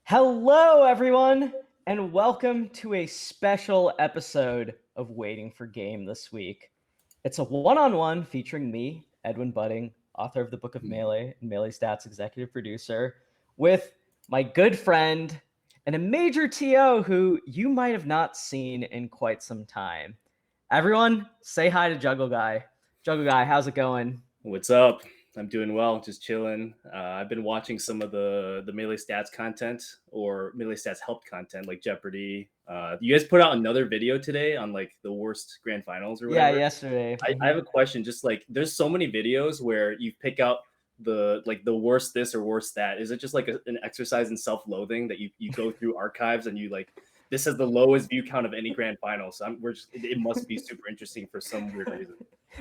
Hello, everyone, and welcome to a special episode of Waiting for Game this week. It's a one-on-one featuring me, Edwin Budding, author of the Book of Melee and Melee Stats executive producer, with my good friend and a major TO who you might have not seen in quite some time. Everyone, say hi to Juggleguy. Juggleguy, how's it going? What's up? I'm doing well, just chilling. I've been watching some of the Melee Stats content or Melee Stats help content like Jeopardy. You guys put out another video today on like the worst grand finals or Yeah, whatever. yesterday. I have a question. Just like there's so many videos where you pick out the worst this or worst that. Is it just like an exercise in self-loathing that you go through archives and you like this has the lowest view count of any grand final? So it must be super interesting for some weird reason.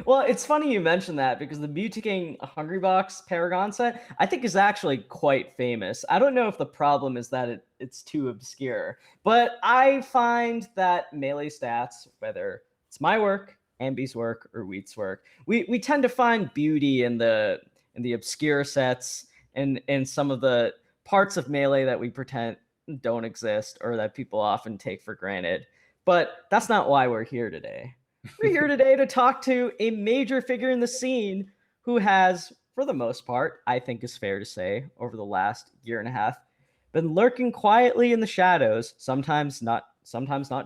Well, it's funny you mentioned that because the Mutaking Hungrybox Paragon set, I think, is actually quite famous. I don't know if the problem is that it's too obscure, but I find that Melee Stats, whether it's my work, Ambi's work, or Wheat's work, we tend to find beauty in the obscure sets and in some of the parts of Melee that we pretend don't exist or that people often take for granted. But that's not why we're here today. We're here today to talk to a major figure in the scene who has, for the most part, I think is fair to say, over the last year and a half, been lurking quietly in the shadows, sometimes not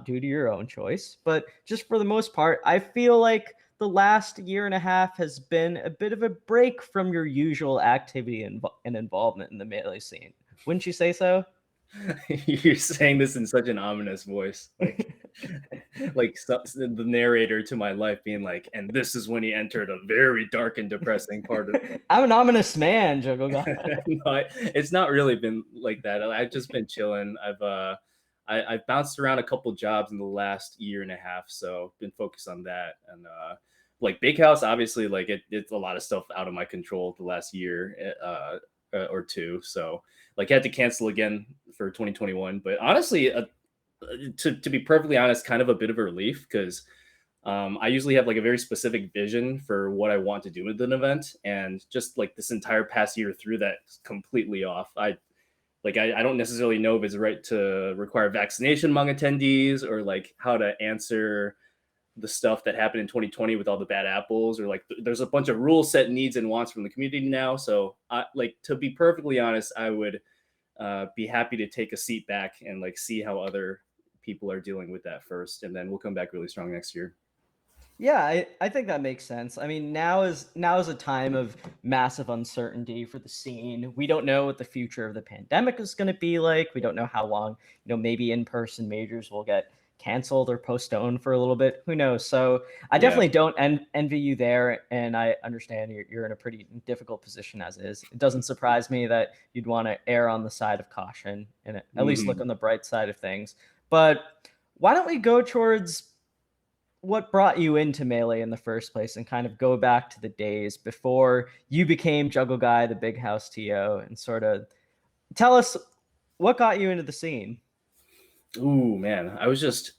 due to your own choice, but just for the most part, I feel like the last year and a half has been a bit of a break from your usual activity and involvement in the Melee scene. Wouldn't you say so? You're saying this in such an ominous voice, like the narrator to my life being like, and this is when he entered a very dark and depressing part of it. I'm an ominous man, Juggle Guy. No, it's not really been like that. I've just been chilling. I've bounced around a couple jobs in the last year and a half, so been focused on that. And like Big House, obviously, like it's a lot of stuff out of my control the last year or two. So like had to cancel again for 2021. But honestly, to be perfectly honest, kind of a bit of a relief because I usually have like a very specific vision for what I want to do with an event, and just like this entire past year threw that completely off. I don't necessarily know if it's right to require vaccination among attendees or like how to answer the stuff that happened in 2020 with all the bad apples, or like there's a bunch of rule set needs and wants from the community now. So like to be perfectly honest, I would be happy to take a seat back and like see how other people are dealing with that first, and then we'll come back really strong next year. Yeah, I think that makes sense. I mean, now is a time of massive uncertainty for the scene. We don't know what the future of the pandemic is going to be like. We don't know how long, maybe in-person majors will get canceled or postponed for a little bit. Who knows? So I definitely don't envy you there, and I understand you're in a pretty difficult position as is. It doesn't surprise me that you'd want to err on the side of caution and at least look on the bright side of things. But why don't we go towards what brought you into Melee in the first place and kind of go back to the days before you became Juggleguy, the Big House TO, and sort of tell us what got you into the scene. Ooh, man, I was just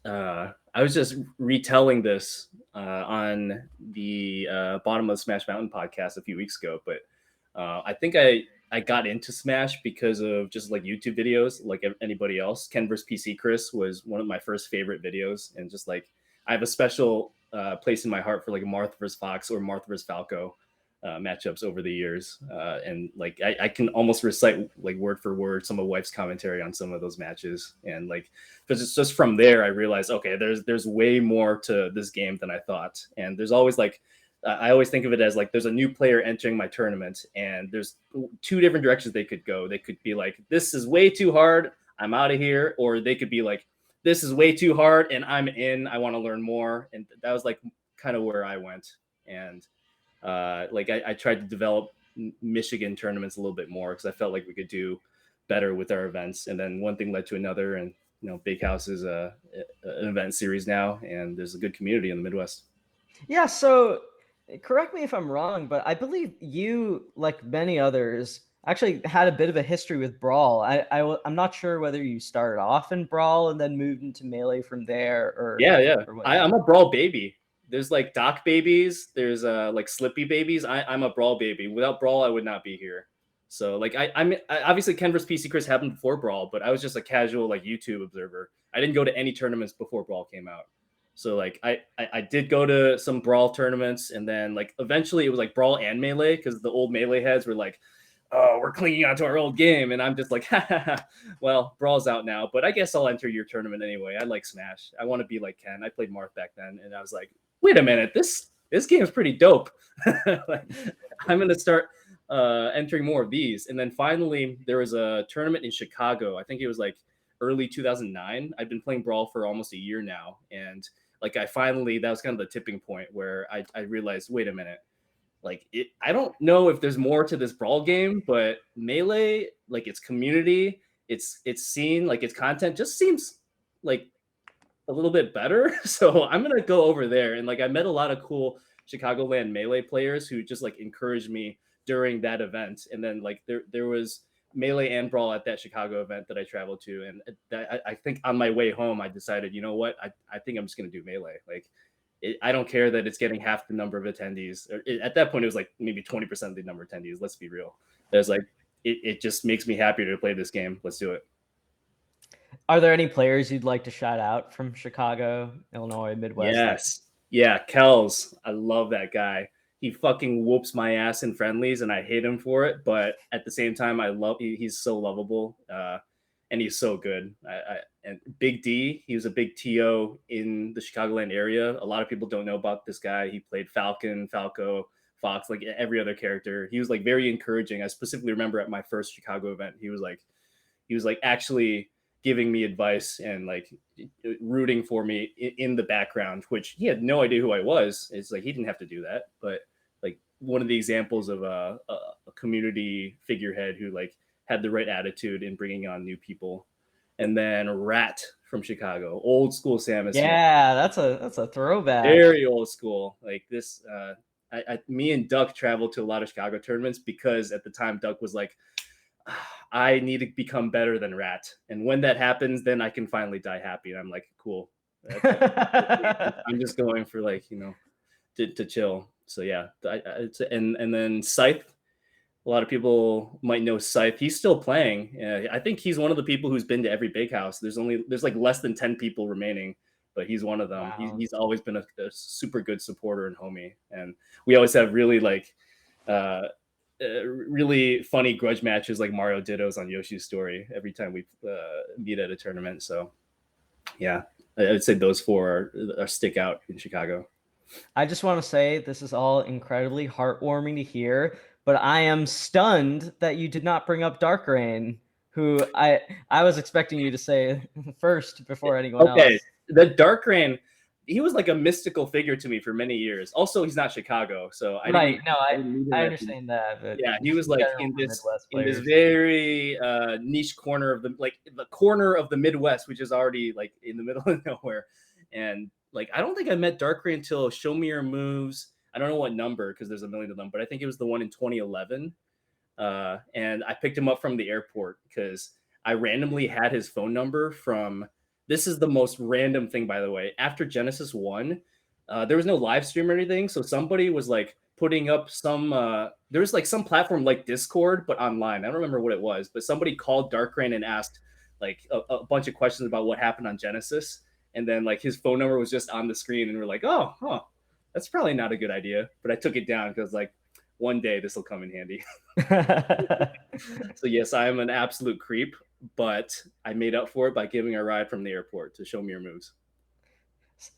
retelling this on the Bottom of Smash Mountain podcast a few weeks ago, but I think I got into Smash because of just like YouTube videos, like anybody else. Ken vs PC Chris was one of my first favorite videos, and just like I have a special place in my heart for like Marth vs Fox or Marth vs Falco matchups over the years, and like I can almost recite like word for word some of Wife's commentary on some of those matches, and like because it's just from there I realized okay, there's way more to this game than I thought, and there's always like I always think of it as like there's a new player entering my tournament, and there's two different directions they could go. They could be like, this is way too hard, I'm out of here, or they could be like, this is way too hard and I'm in, I want to learn more. And that was like kind of where I went. And like I tried to develop Michigan tournaments a little bit more because I felt like we could do better with our events. And then one thing led to another, and Big House is an event series now, and there's a good community in the Midwest. Yeah, so correct me if I'm wrong, but I believe you, like many others, actually had a bit of a history with Brawl. I'm not sure whether you started off in Brawl and then moved into Melee from there, or Yeah. or what. I'm a Brawl baby. There's like Doc babies. There's like Slippy babies. I'm a Brawl baby. Without Brawl, I would not be here. So like I obviously Ken vs PC Chris happened before Brawl, but I was just a casual like YouTube observer. I didn't go to any tournaments before Brawl came out. So like I did go to some Brawl tournaments, and then like eventually it was like Brawl and Melee, because the old Melee heads were like, oh, we're clinging onto our old game, and I'm just like, well, Brawl's out now, but I guess I'll enter your tournament anyway. I like Smash. I want to be like Ken. I played Marth back then, and I was like, wait a minute, this game is pretty dope. Like, I'm gonna start entering more of these. And then finally, there was a tournament in Chicago. I think it was like early 2009. I've been playing Brawl for almost a year now, and like that was kind of the tipping point where I realized, wait a minute, like I don't know if there's more to this Brawl game, but Melee, like its community, its scene, like its content just seems like a little bit better. So I'm gonna go over there. And like I met a lot of cool Chicagoland Melee players who just like encouraged me during that event. And then like there was Melee and Brawl at that Chicago event that I traveled to. And I think on my way home, I decided, you know what, I think I'm just gonna do Melee. Like I don't care that it's getting half the number of attendees. At that point, it was like maybe 20% of the number of attendees. Let's be real. There's like, it just makes me happier to play this game. Let's do it. Are there any players you'd like to shout out from Chicago, Illinois, Midwest? Yes. Yeah, Kells. I love that guy. He fucking whoops my ass in friendlies, and I hate him for it. But at the same time, he's so lovable, and he's so good. And Big D, he was a big TO in the Chicagoland area. A lot of people don't know about this guy. He played Falcon, Falco, Fox, like every other character. He was like very encouraging. I specifically remember at my first Chicago event, he was like actually giving me advice and like rooting for me in the background, which he had no idea who I was. It's like he didn't have to do that, but like one of the examples of a community figurehead who like had the right attitude in bringing on new people. And then Rat from Chicago, old school Samus. Yeah, that's a throwback. Very old school. Like this, me and Duck traveled to a lot of Chicago tournaments because at the time Duck was like, I need to become better than Rat, and when that happens, then I can finally die happy. And I'm like, cool. I'm just going for like to chill. So yeah, and then Scythe. A lot of people might know Scythe. He's still playing. I think he's one of the people who's been to every big house. There's like less than 10 people remaining, but he's one of them. Wow. He's always been a super good supporter and homie. And we always have really like really funny grudge matches like Mario Dittos on Yoshi's Story every time we meet at a tournament. So yeah, I'd say those four are stick out in Chicago. I just want to say this is all incredibly heartwarming to hear, but I am stunned that you did not bring up Dark Rain, who I was expecting you to say first before anyone else. Okay, the Dark Rain, he was like a mystical figure to me for many years. Also, he's not Chicago, so I understand that. But yeah, he was like in this very niche corner of the corner of the Midwest, which is already like in the middle of nowhere. And like, I don't think I met Dark Rain until Show Me Your Moves. I don't know what number because there's a million of them, but I think it was the one in 2011. And I picked him up from the airport because I randomly had his phone number from. This is the most random thing, by the way. After Genesis 1, there was no live stream or anything. So somebody was like putting up some, there was like some platform like Discord, but online. I don't remember what it was, but somebody called Dark Rain and asked like a bunch of questions about what happened on Genesis. And then like his phone number was just on the screen, and we're like, oh, huh, that's probably not a good idea. But I took it down because like one day this will come in handy. So yes, I am an absolute creep, but I made up for it by giving a ride from the airport to Show Me Your Moves.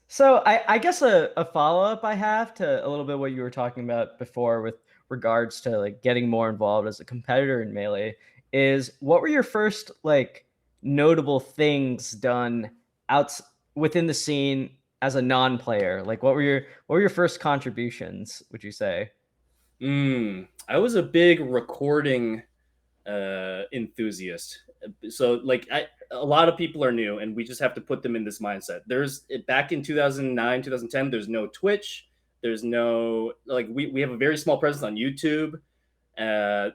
So I guess a follow-up I have to a little bit what you were talking about before with regards to like getting more involved as a competitor in Melee is, what were your first like notable things done within the scene as a non-player? Like what were your first contributions, would you say? I was a big recording enthusiast. So like a lot of people are new, and we just have to put them in this mindset. There's back in 2009, 2010, there's no Twitch. There's no, like, we have a very small presence on YouTube.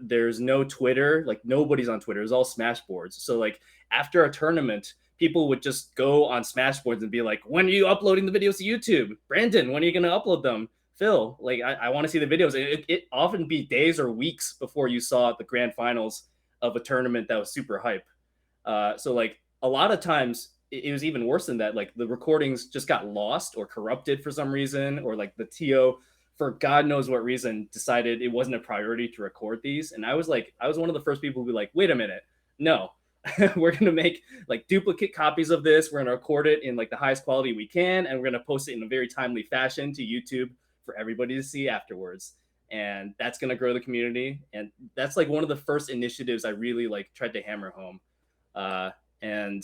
There's no Twitter. Like nobody's on Twitter. It's all Smashboards. So like after a tournament, people would just go on Smashboards and be like, when are you uploading the videos to YouTube? Brandon, when are you going to upload them? Phil, like I want to see the videos. It often be days or weeks before you saw the grand finals of a tournament that was super hype. So like a lot of times it was even worse than that. Like the recordings just got lost or corrupted for some reason, or like the TO for God knows what reason decided it wasn't a priority to record these. And I was one of the first people who be like, wait a minute, no, we're gonna make like duplicate copies of this. We're gonna record it in like the highest quality we can, and we're gonna post it in a very timely fashion to YouTube for everybody to see afterwards. And that's gonna grow the community. And that's like one of the first initiatives I really like tried to hammer home. And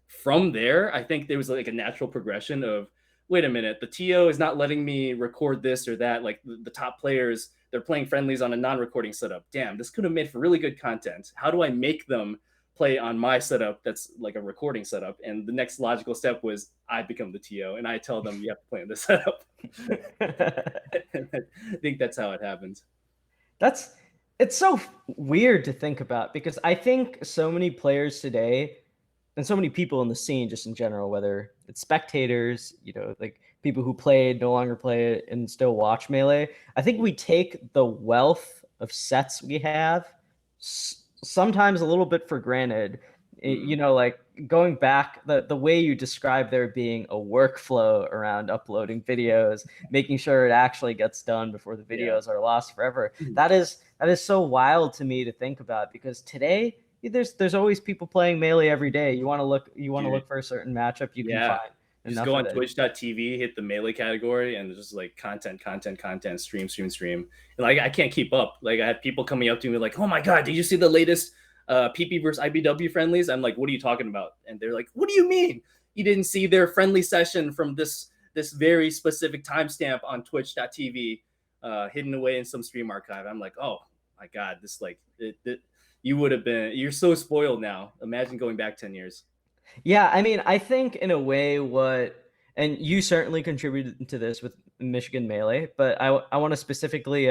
from there, I think there was like a natural progression of, wait a minute, the TO is not letting me record this or that. Like the top players, they're playing friendlies on a non-recording setup. Damn, this could have made for really good content. How do I make them play on my setup that's like a recording setup? And the next logical step was I become the TO and I tell them you have to play on this setup. I think that's how it happened. It's so weird to think about, because I think so many players today and so many people in the scene just in general, whether it's spectators, like people who played, no longer play it and still watch Melee, I think we take the wealth of sets we have sometimes a little bit for granted. Like going back, the way you describe there being a workflow around uploading videos, making sure it actually gets done before the videos are lost forever. That is so wild to me to think about, because today there's always people playing Melee every day. You want to look for a certain matchup, you can find. Just go on twitch.tv, hit the Melee category, and just like content, stream. And like I can't keep up. Like I have people coming up to me like, oh my God, did you see the latest PP versus IBW friendlies? I'm like, what are you talking about? And they're like, what do you mean? You didn't see their friendly session from this very specific timestamp on twitch.tv hidden away in some stream archive. I'm like, oh my God, this like you're so spoiled now. Imagine going back 10 years. Yeah, I mean, I think in a way and you certainly contributed to this with Michigan Melee, but I want to specifically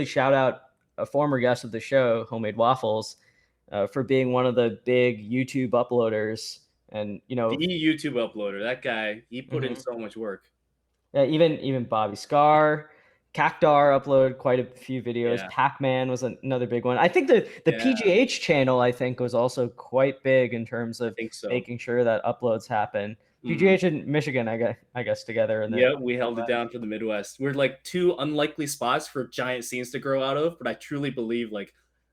shout out a former guest of the show, Homemade Waffles, for being one of the big YouTube uploaders. And the YouTube uploader, that guy, he put in so much work. Yeah, even Bobby Scar, Cactar uploaded quite a few videos. Yeah. Pac-Man was another big one. I think the PGH channel, I think, was also quite big in terms of making sure that uploads happen. PGH and Michigan, I guess together. We held it down for the Midwest. We're like two unlikely spots for giant scenes to grow out of, but I truly believe like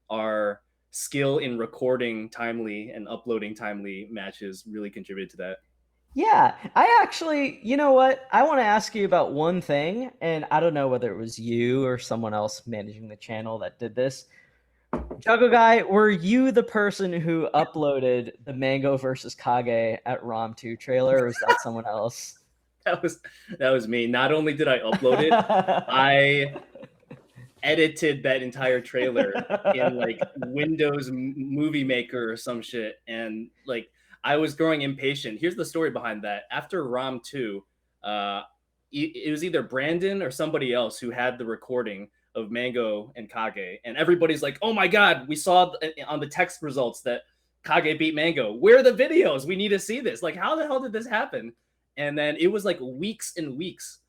our skill in recording timely and uploading timely matches really contributed to that. Yeah, I actually, you know what? I want to ask you about one thing, and I don't know whether it was you or someone else managing the channel that did this. Juggleguy, were you the person who uploaded the Mango versus Kage at ROM 2 trailer, or was that someone else? That was me. Not only did I upload it, I edited that entire trailer in like Windows Movie Maker or some shit, and like I was growing impatient. Here's the story behind that. After ROM 2, it was either Brandon or somebody else who had the recording of Mango and Kage, and everybody's like, oh my God, we saw on the text results that Kage beat Mango. Where are the videos? We need to see this. Like, how the hell did this happen? And then it was like weeks and weeks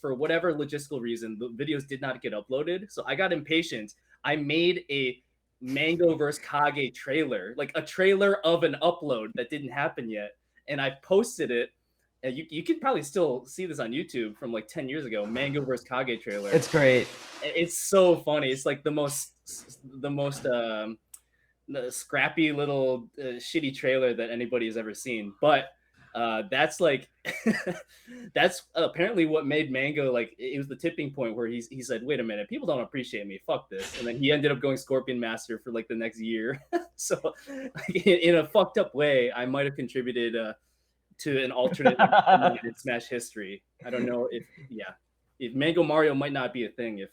for whatever logistical reason, the videos did not get uploaded. So I got impatient. I made a Mango versus Kage trailer, like a trailer of an upload that didn't happen yet. And I posted it. And you can probably still see this on YouTube from like 10 years ago, Mango versus Kage trailer. It's great. It's so funny. It's like the most scrappy little shitty trailer that anybody has ever seen. But that's like that's apparently what made Mango, like, it was the tipping point where he said, wait a minute, people don't appreciate me, fuck this. And then he ended up going Scorpion Master for like the next year. So like, in a fucked up way, I might have contributed to an alternate Smash history. I don't know if Mango Mario might not be a thing if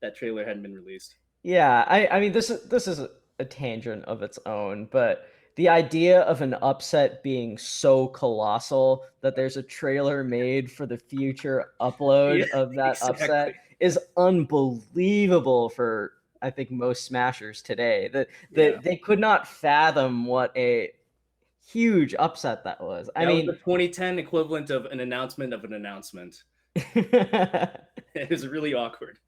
that trailer hadn't been released. Yeah, I mean, this is a tangent of its own, but the idea of an upset being so colossal that there's a trailer made for the future upload of that upset is unbelievable for, I think, most Smashers today. They could not fathom what a huge upset that was. I mean, the 2010 equivalent of an announcement of an announcement. It was really awkward.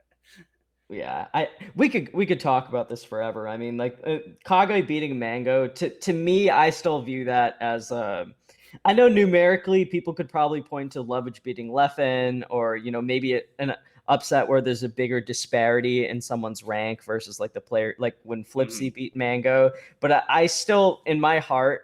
Yeah, we could talk about this forever. I mean, like Kage beating Mango to me, I still view that as I know numerically people could probably point to Lovage beating Leffen, or maybe an upset where there's a bigger disparity in someone's rank versus like the player, like when Flipsy beat Mango. But I still, in my heart,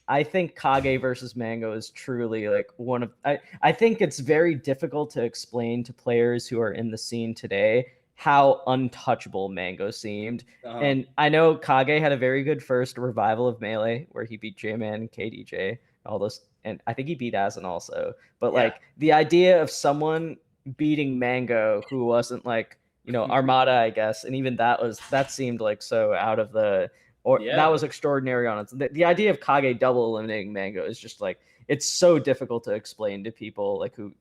I think Kage versus Mango is truly like one of I think it's very difficult to explain to players who are in the scene today how untouchable Mango seemed. Uh-huh. And I know Kage had a very good first revival of Melee where he beat J-Man and KDJ, all those, and I think he beat Asin also. But Yeah. like the idea of someone beating Mango who wasn't like, Armada, I guess, and even that seemed like so out of the, or that Yeah. was extraordinary on its. The idea of Kage double eliminating Mango is just like, it's so difficult to explain to people like who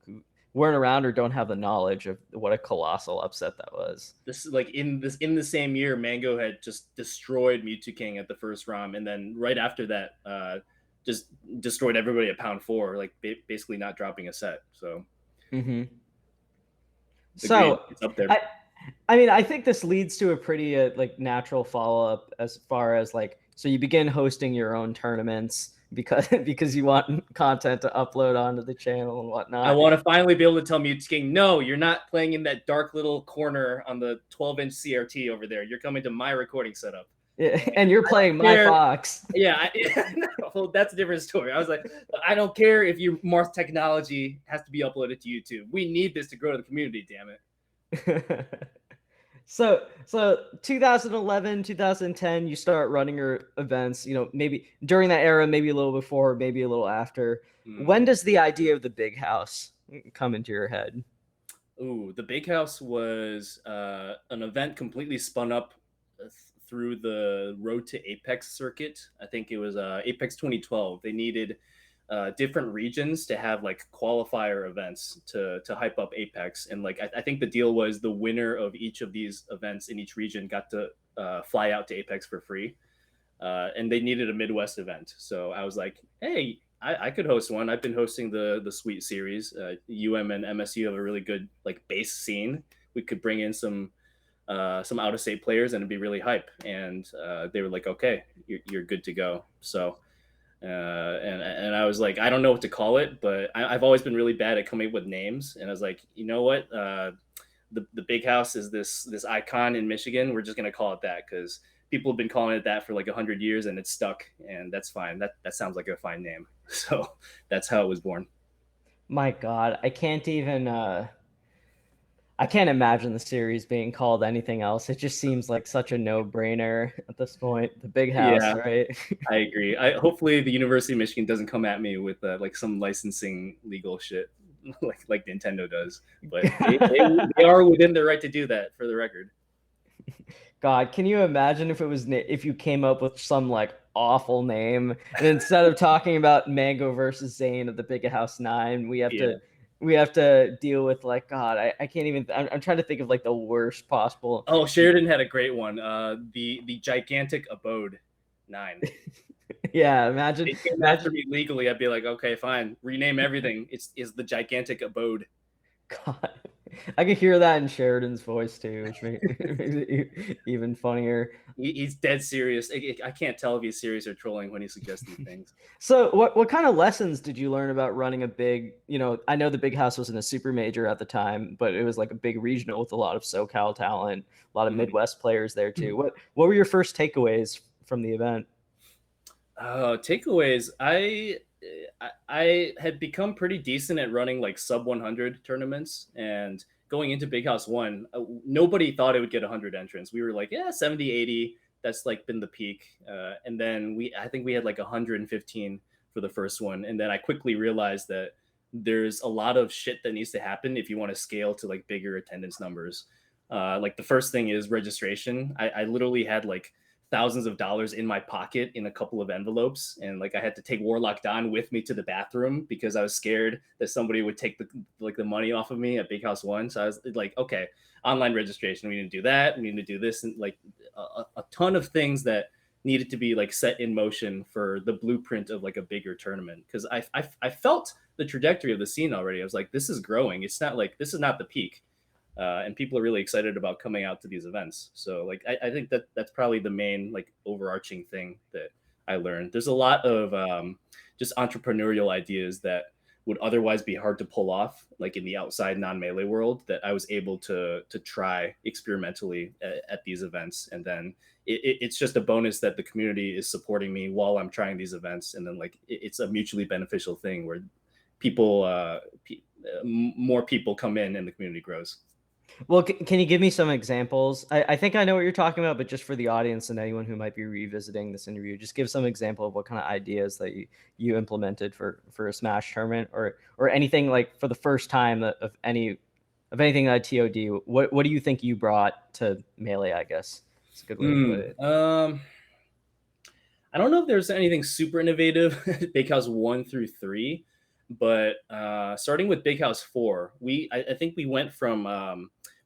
weren't around or don't have the knowledge of what a colossal upset that was. This like in the same year, Mango had just destroyed Mewtwo King at the first ROM, and then right after that, just destroyed everybody at Pound 4, like basically not dropping a set. So agreed, So it's up there. I mean, I think this leads to a pretty like natural follow up as far as like, so you begin hosting your own tournaments because you want content to upload onto the channel and I whatnot. want to finally be able to tell Mewtwo King, no, you're not playing in that dark little corner on the 12-inch CRT over there. You're coming to my recording setup. And you're playing my Fox. Yeah, well, that's a different story. I was like, I don't care if your Marth technology has to be uploaded to YouTube. We need this to grow to the community, damn it. So 2011, 2010, you start running your events, maybe during that era, maybe a little before, maybe a little after. When does the idea of the big house come into your head? Ooh, the big house was an event completely spun up through the Road to Apex circuit. I think it was Apex 2012. They needed different regions to have like qualifier events to hype up Apex, and like I think the deal was the winner of each of these events in each region got to fly out to Apex for free, and they needed a Midwest event. So I was like, hey, I could host one. I've been hosting the Sweet series. UM and MSU have a really good like base scene. We could bring in some out of state players and it'd be really hype. And they were like, okay, you're good to go. So and I was like, I don't know what to call it, but I've always been really bad at coming up with names. And I was like, you know what? The big house is this icon in Michigan. We're just gonna call it that because people have been calling it that for like 100 years and it's stuck, and that's fine. That sounds like a fine name. So that's how it was born. My God, I can't imagine the series being called anything else. It just seems like such a no-brainer at this point. The big house, Yeah, right? I agree. Hopefully the University of Michigan doesn't come at me with like some licensing legal shit like Nintendo does, but they are within their right to do that, for the record. God, can you imagine if you came up with some like awful name, and instead of talking about Mango versus Zane of the Big House 9, Yeah. we have to deal with like, God, I can't even. I'm trying to think of like the worst possible. Oh, Sheridan had a great one. The gigantic abode 9. Yeah, imagine. It came after me legally. I'd be like, okay, fine, rename everything. It's the gigantic abode. God, I could hear that in Sheridan's voice too, which makes it even funnier. He's dead serious. I can't tell if he's serious or trolling when he suggests these things. So what kind of lessons did you learn about running a big, I know the Big House wasn't a super major at the time, but it was like a big regional with a lot of SoCal talent, a lot of Midwest players there too. What were your first takeaways from the event? Takeaways. I had become pretty decent at running like sub 100 tournaments, and going into Big House 1, nobody thought it would get 100 entrants. We were like, yeah, 70, 80. That's like been the peak. And then I think we had like 115 for the first one. And then I quickly realized that there's a lot of shit that needs to happen if you want to scale to like bigger attendance numbers. Like the first thing is registration. I literally had like thousands of dollars in my pocket in a couple of envelopes, and like I had to take Warlock Don with me to the bathroom because I was scared that somebody would take the money off of me at Big House 1. So I was like, okay, online registration, we need to do that, we need to do this, and like a ton of things that needed to be like set in motion for the blueprint of like a bigger tournament, because I felt the trajectory of the scene already. I was like, this is growing. It's not like this is not the peak, and people are really excited about coming out to these events. So like I think that that's probably the main like overarching thing that I learned. There's a lot of just entrepreneurial ideas that would otherwise be hard to pull off, like in the outside non-melee world, that I was able to try experimentally at these events. And then it's just a bonus that the community is supporting me while I'm trying these events, and then like it's a mutually beneficial thing where people, more people come in and the community grows. Well, can you give me some examples? I think I know what you're talking about, but just for the audience and anyone who might be revisiting this interview, just give some example of what kind of ideas that you implemented for a Smash tournament, or anything like for the first time of anything at TOD. What do you think you brought to Melee? I guess it's a good way to put it. I don't know if there's anything super innovative Big House 1 through 3, but starting with Big House 4, I think we went from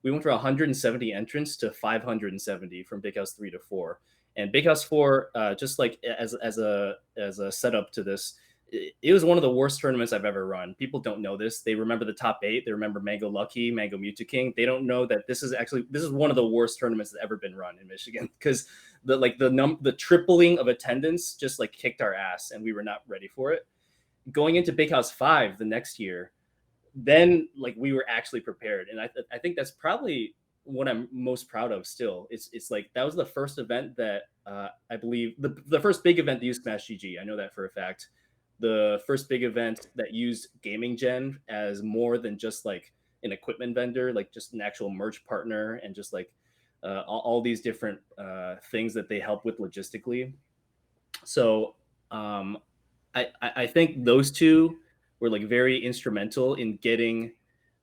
170 entrants to 570 from Big House 3 to 4. And Big House 4, just like as a setup to this, it was one of the worst tournaments I've ever run. People don't know this. They remember the top 8. They remember Mango Lucky, Mango Mewtwo King. They don't know that this is one of the worst tournaments that's ever been run in Michigan, because the tripling of attendance just like kicked our ass, and we were not ready for it. Going into Big House 5 the next year, then like we were actually prepared, and I think that's probably what I'm most proud of still. It's like that was the first event that I believe the first big event that used Smash GG. I know that for a fact. The first big event that used Gaming Gen as more than just like an equipment vendor, like just an actual merch partner, and just like all these different things that they help with logistically. So I think those two were like very instrumental in getting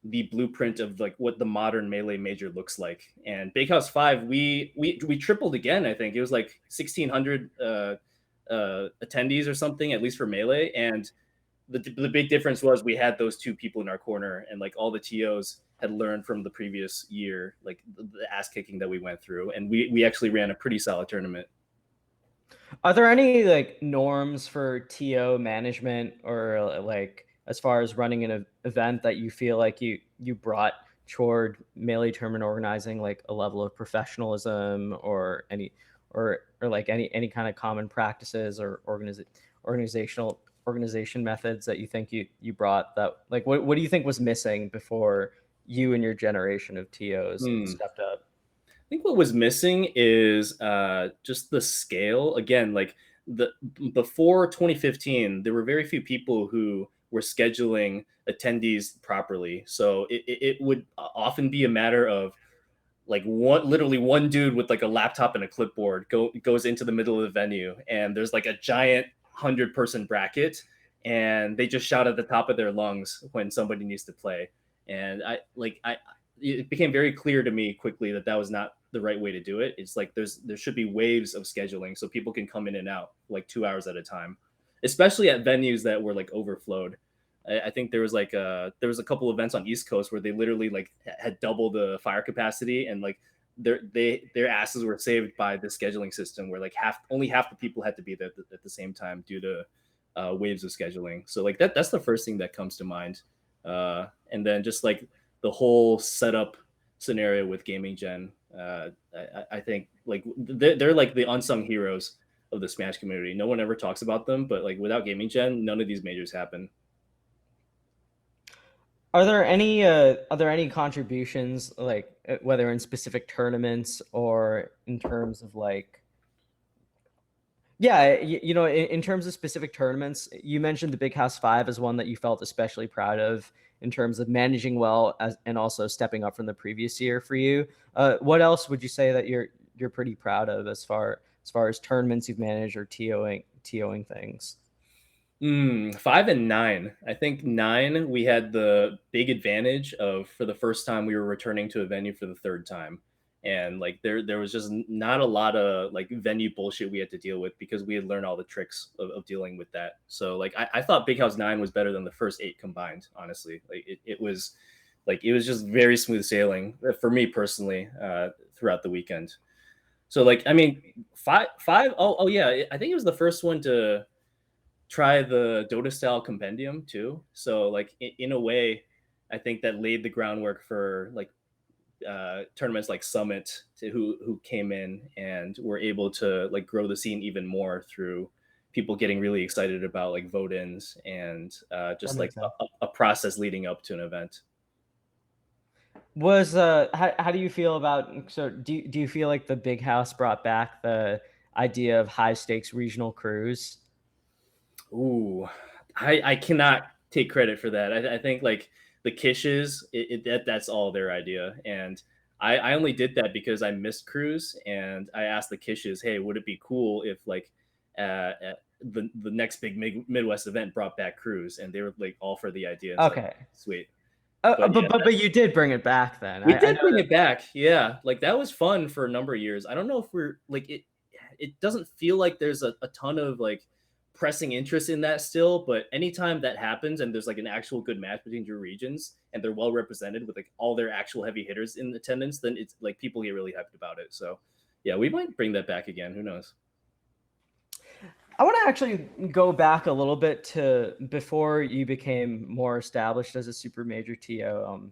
the blueprint of like what the modern Melee major looks like. And Big House 5, we tripled again. I think it was like 1,600 attendees or something, at least for Melee. And the big difference was we had those two people in our corner, and like all the TOs had learned from the previous year, like the ass kicking that we went through, and we actually ran a pretty solid tournament. Are there any like norms for TO management, or like as far as running an event that you feel like you brought toward Melee tournament organizing, like a level of professionalism, or like any kind of common practices or organization methods that you think you brought, that like what do you think was missing before you and your generation of TOs stepped up? I think what was missing is just the scale. Again, like before 2015, there were very few people who were scheduling attendees properly. So it would often be a matter of like literally one dude with like a laptop and a clipboard goes into the middle of the venue, and there's like a giant 100-person bracket, and they just shout at the top of their lungs when somebody needs to play. And it became very clear to me quickly that that was not the right way to do it. It's like there should be waves of scheduling so people can come in and out like 2 hours at a time, especially at venues that were like overflowed. I think there was a couple events on East Coast where they literally like had double the fire capacity, and like their asses were saved by the scheduling system, where like only half the people had to be there at the same time due to waves of scheduling. So like that's the first thing that comes to mind. And then just like the whole setup scenario with Gaming Gen, I think like they're like the unsung heroes of the Smash community. No one ever talks about them, but like without Gaming Gen, none of these majors happen. Are there any contributions, like whether in specific tournaments or in terms of like, yeah, in terms of specific tournaments? You mentioned the Big House 5 as one that you felt especially proud of in terms of managing well and also stepping up from the previous year for you. What else would you say that you're pretty proud of as far as tournaments you've managed or TOing things? 5 and 9. I think 9, we had the big advantage of, for the first time, we were returning to a venue for the third time. And like there was just not a lot of like venue bullshit we had to deal with, because we had learned all the tricks of dealing with that. So like I thought Big House 9 was better than the first 8 combined, honestly. Like it was just very smooth sailing for me personally throughout the weekend. So like, I mean, five. Oh yeah, I think it was the first one to try the Dota style compendium too. So like in a way, I think that laid the groundwork for like tournaments like Summit to who came in and were able to like grow the scene even more through people getting really excited about like vote-ins and That just like makes sense. a process leading up to an event. Was how do you feel about so do you feel like the big house brought back the idea of high stakes regional crews? Ooh, I cannot take credit for that. I think like the Kishes, that's all their idea, and I only did that because I missed Cruise, and I asked the Kishes, hey, would it be cool if like the next big Midwest event brought back Cruise, and they were like all for the idea. It's like Okay. sweet, but yeah, But you did bring it back then. we I did know bring that. it back. Yeah, like that was fun for a number of years. I don't know if we're like it. It doesn't feel like there's a ton of like pressing interest in that still, but anytime that happens and there's like an actual good match between two regions and they're well represented with like all their actual heavy hitters in attendance, then it's like people get really hyped about it. So yeah, we might bring that back again. Who knows? I want to actually go back a little bit to before you became more established as a super major TO.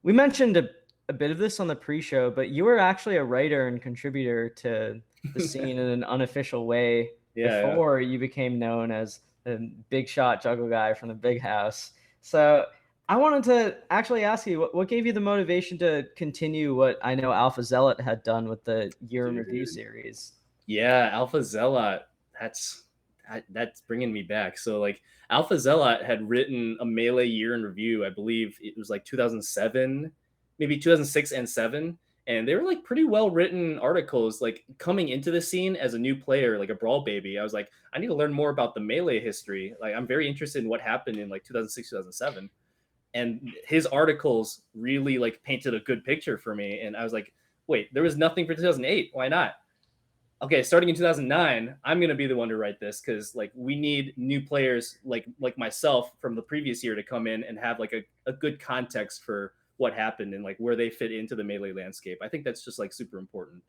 We mentioned a bit of this on the pre-show, but you were actually a writer and contributor to the scene in an unofficial way Yeah, yeah. before you became known as the big shot juggle guy from the big house. So I wanted to actually ask you what gave you the motivation to continue what I know Alpha Zealot had done with the year in review Dude. series. Yeah, Alpha Zealot. That's that's bringing me back. So like Alpha Zealot had written a Melee year in review. I believe it was like 2007, maybe 2006 and 7, and they were like pretty well written articles like coming into the scene as a new player, like a brawl baby. I was like, I need to learn more about the Melee history. Like I'm very interested in what happened in like 2006, 2007. And his articles really like painted a good picture for me, and I was like, wait, there was nothing for 2008. Why not? Okay, starting in 2009, I'm going to be the one to write this because like we need new players like myself from the previous year to come in and have like a good context for what happened and like where they fit into the Melee landscape. I think that's just like super important.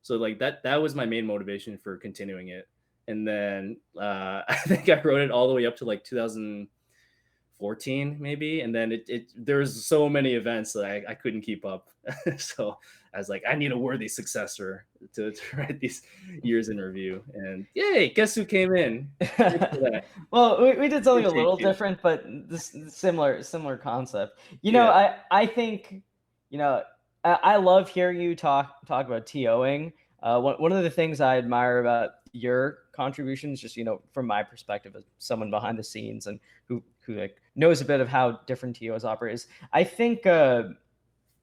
So like that was my main motivation for continuing it. And then I think I wrote it all the way up to like 2014 maybe, and then it there's so many events that I couldn't keep up. So I was like, I need a worthy successor to write these years in review, and yay, guess who came in. Thanks for that. Well, we did something a Appreciate little you. different, but this similar concept. Yeah. I think, I love hearing you talk about TOing. One of the things I admire about your contributions, just from my perspective as someone behind the scenes and who like knows a bit of how different TOs operate, is I think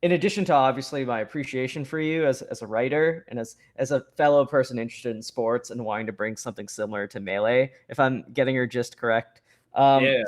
in addition to obviously my appreciation for you as a writer and as a fellow person interested in sports and wanting to bring something similar to Melee, if I'm getting your gist correct, Yeah.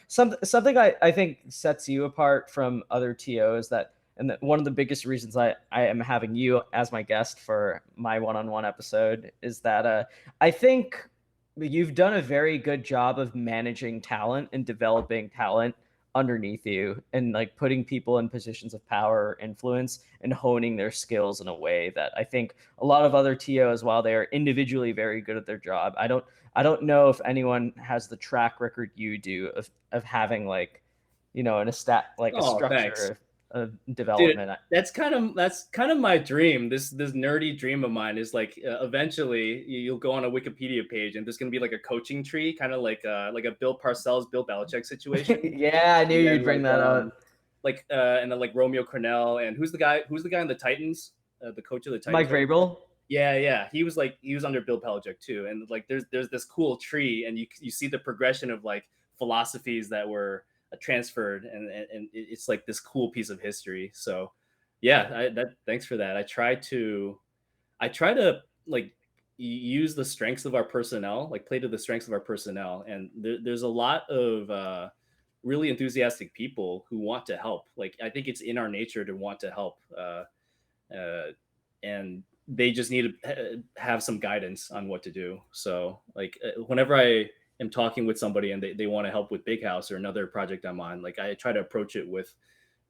something I think sets you apart from other TOs and that one of the biggest reasons I am having you as my guest for my one-on-one episode is that I think you've done a very good job of managing talent and developing talent underneath you and like putting people in positions of power or influence and honing their skills in a way that I think a lot of other TOs, while they are individually very good at their job, I don't know if anyone has the track record you do of having like, like a Oh, thanks. structure of Dude, development. that's kind of my dream. This nerdy dream of mine is like eventually you'll go on a Wikipedia page and there's gonna be like a coaching tree, kind of like a Bill Parcells, Bill Belichick situation. Yeah, I knew And you'd then bring that up. and then like Romeo Cornell, and who's the guy in the Titans, the coach of the Titans Mike right now? Vrabel. Yeah, he was under Bill Belichick too, and like there's this cool tree, and you see the progression of like philosophies that were transferred, and it's like this cool piece of history. So yeah, that thanks for that. I try to like use the strengths of our personnel, like play to the strengths of our personnel, and there's a lot of really enthusiastic people who want to help. Like I think it's in our nature to want to help, uh, and they just need to have some guidance on what to do. So like whenever I am talking with somebody and they want to help with Big House or another project I'm on, like I try to approach it with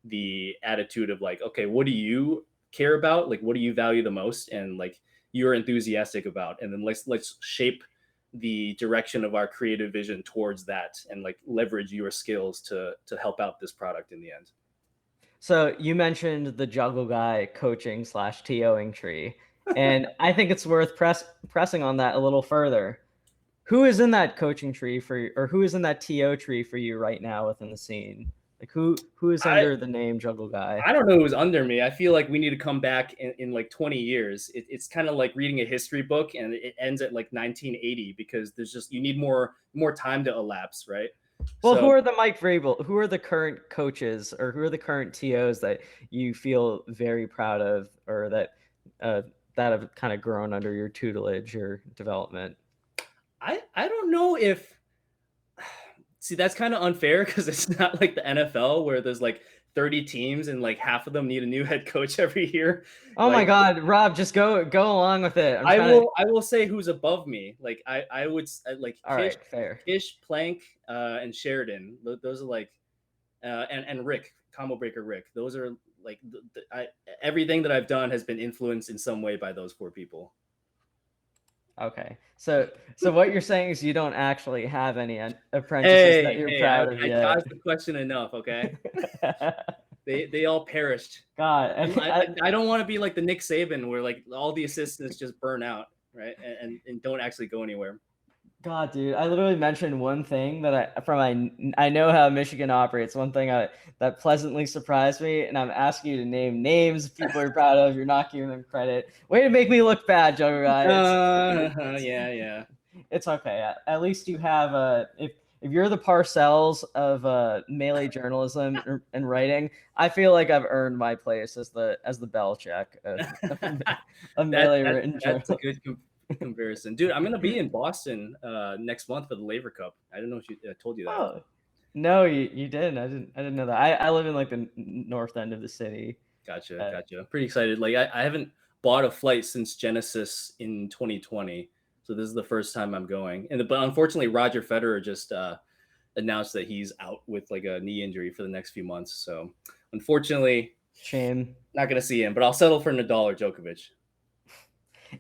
the attitude of like, okay, what do you care about? Like, what do you value the most? And like, you're enthusiastic about, and then let's shape the direction of our creative vision towards that, and like leverage your skills to help out this product in the end. So you mentioned the Juggleguy coaching slash TOing tree, and I think it's worth pressing on that a little further. Who is in that coaching tree for you, or who is in that TO tree for you right now within the scene? Like who is I under the name Juggleguy? I don't know who's under me. I feel like we need to come back in like 20 years. It's kind of like reading a history book and it ends at like 1980 because there's just you need more time to elapse, right? Well, who So are the Mike Vrabel? Who are the current coaches, or who are the current TOs that you feel very proud of, or uh, that have kind of grown under your tutelage or development? I don't know if see that's kind of unfair because it's not like the NFL where there's like 30 teams and like half of them need a new head coach every year. Oh my Like God, Rob, just go along with it. I'm I trying to. will say who's above me. Like I would like All right, fair. Kish, Plank, and Sheridan. Those are like and Rick, combo breaker Rick. Those are like everything that I've done has been influenced in some way by those four people. Okay, so what you're saying is you don't actually have any apprentices that Hey, you're hey, proud of I yet. dodged the question enough, okay? They all perished. God, I don't want to be like the Nick Saban where like all the assistants just burn out, right? And don't actually go anywhere. God, dude, I literally mentioned one thing that I know how Michigan operates. One thing that pleasantly surprised me, and I'm asking you to name names people are proud of. You're not giving them credit. Way to make me look bad, Jugger guy. Yeah. It's okay. At least you have if you're the Parcells of melee journalism and writing, I feel like I've earned my place as the Belichick of melee written That's a journalism. good comparison, dude. I'm gonna be in Boston next month for the Laver Cup. I don't know if I told you that. Oh, no, you didn't. I didn't know that. I live in like the north end of the city. Gotcha. Pretty excited. Like I haven't bought a flight since Genesis in 2020, so this is the first time I'm going. But unfortunately, Roger Federer just announced that he's out with like a knee injury for the next few months. So unfortunately, Shame. not gonna see him. But I'll settle for Nadal or Djokovic.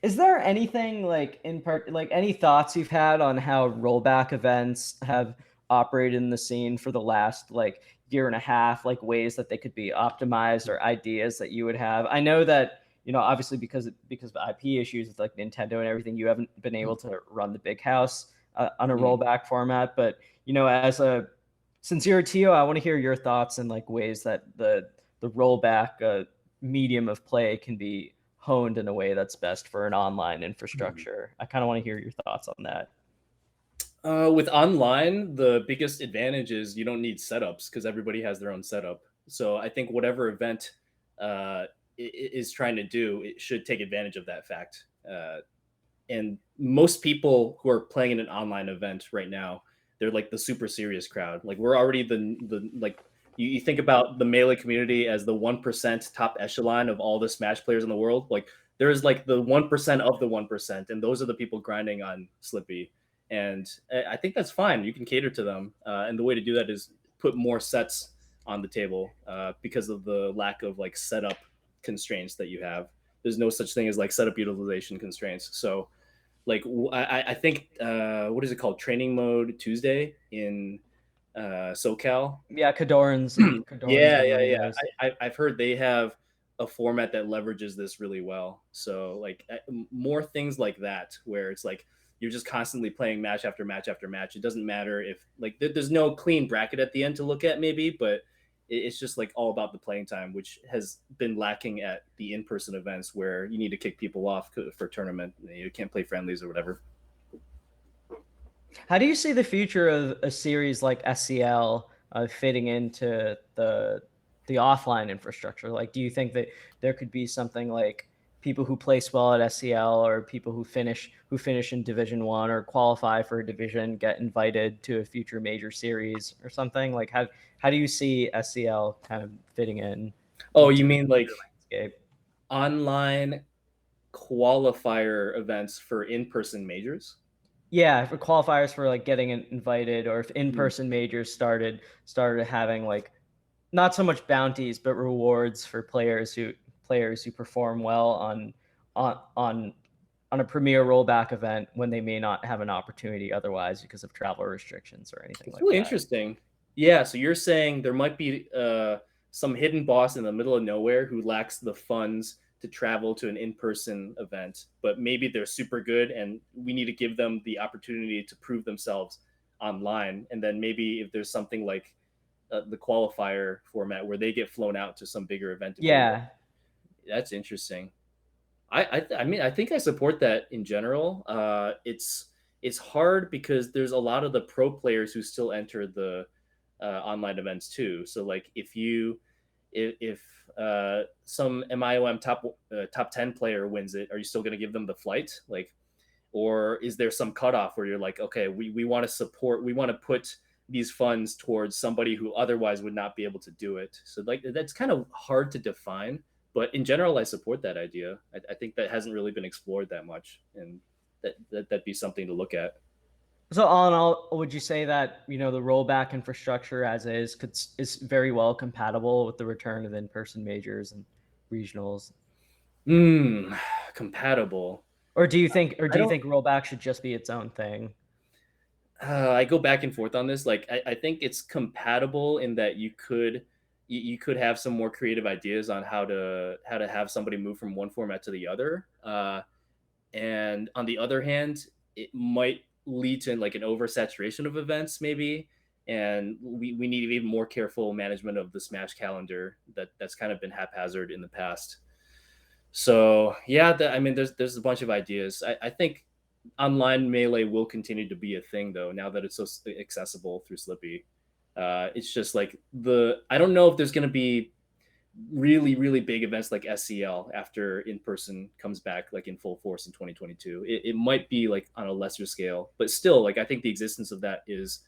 Is there anything like like any thoughts you've had on how rollback events have operated in the scene for the last like year and a half, like ways that they could be optimized or ideas that you would have? I know that, obviously because of IP issues with like Nintendo and everything, you haven't been able to run the big house on a rollback format, but since you're a TO, I want to hear your thoughts and like ways that the rollback medium of play can be honed in a way that's best for an online infrastructure. I kind of want to hear your thoughts on that. With online, the biggest advantage is you don't need setups because everybody has their own setup. So I think whatever event is trying to do, it should take advantage of that fact. And most people who are playing in an online event right now, they're like the super serious crowd. Like we're already the like you think about the melee community as the 1% top echelon of all the Smash players in the world. Like there is like the 1% of the 1%, and those are the people grinding on Slippy. And I think that's fine. You can cater to them, and the way to do that is put more sets on the table because of the lack of like setup constraints that you have. There's no such thing as like setup utilization constraints. So like I think what is it called, training mode Tuesday in SoCal. Yeah, Cadorans. Yeah. I've heard they have a format that leverages this really well. So like more things like that where it's like you're just constantly playing match after match after match. It doesn't matter if like there's no clean bracket at the end to look at maybe, but it's just like all about the playing time, which has been lacking at the in-person events where you need to kick people off for tournament. You can't play friendlies or whatever. How do you see the future of a series like SCL fitting into the offline infrastructure? Like, do you think that there could be something like people who place well at SCL or people who finish in Division 1 or qualify for a division get invited to a future major series or something? Like, how do you see SCL kind of fitting in? Oh, you mean like landscape? Online qualifier events for in-person majors? Yeah, for qualifiers for like getting invited, or if in-person majors started having like not so much bounties but rewards for players who perform well on on a premier rollback event when they may not have an opportunity otherwise because of travel restrictions or anything It's like really that. interesting. Yeah, so you're saying there might be some hidden boss in the middle of nowhere who lacks the funds to travel to an in-person event, but maybe they're super good and we need to give them the opportunity to prove themselves online. And then maybe if there's something like the qualifier format where they get flown out to some bigger event to be rewarded. Yeah. That's interesting. I mean I think I support that in general. It's hard because there's a lot of the pro players who still enter the online events too. So like if some MIOM top 10 player wins it, are you still going to give them the flight? Like, or is there some cutoff where you're like, okay, we want to support, we want to put these funds towards somebody who otherwise would not be able to do it? So like that's kind of hard to define, but in general, I support that idea. I think that hasn't really been explored that much, and that'd be something to look at. So all in all, would you say that the rollback infrastructure as is very well compatible with the return of in-person majors and regionals? Hmm, compatible. Or do you think I don't. rollback should just be its own thing? I go back and forth on this. Like, I think it's compatible in that you could have some more creative ideas on how to have somebody move from one format to the other. And on the other hand, it might lead to like an oversaturation of events, maybe. And we need even more careful management of the Smash calendar that's kind of been haphazard in the past. So yeah, I mean, there's a bunch of ideas. I think online melee will continue to be a thing though. Now that it's so accessible through Slippy, it's just like I don't know if there's going to be really big events like SCL after in person comes back like in full force in 2022. It might be like on a lesser scale, but still, like I think the existence of that is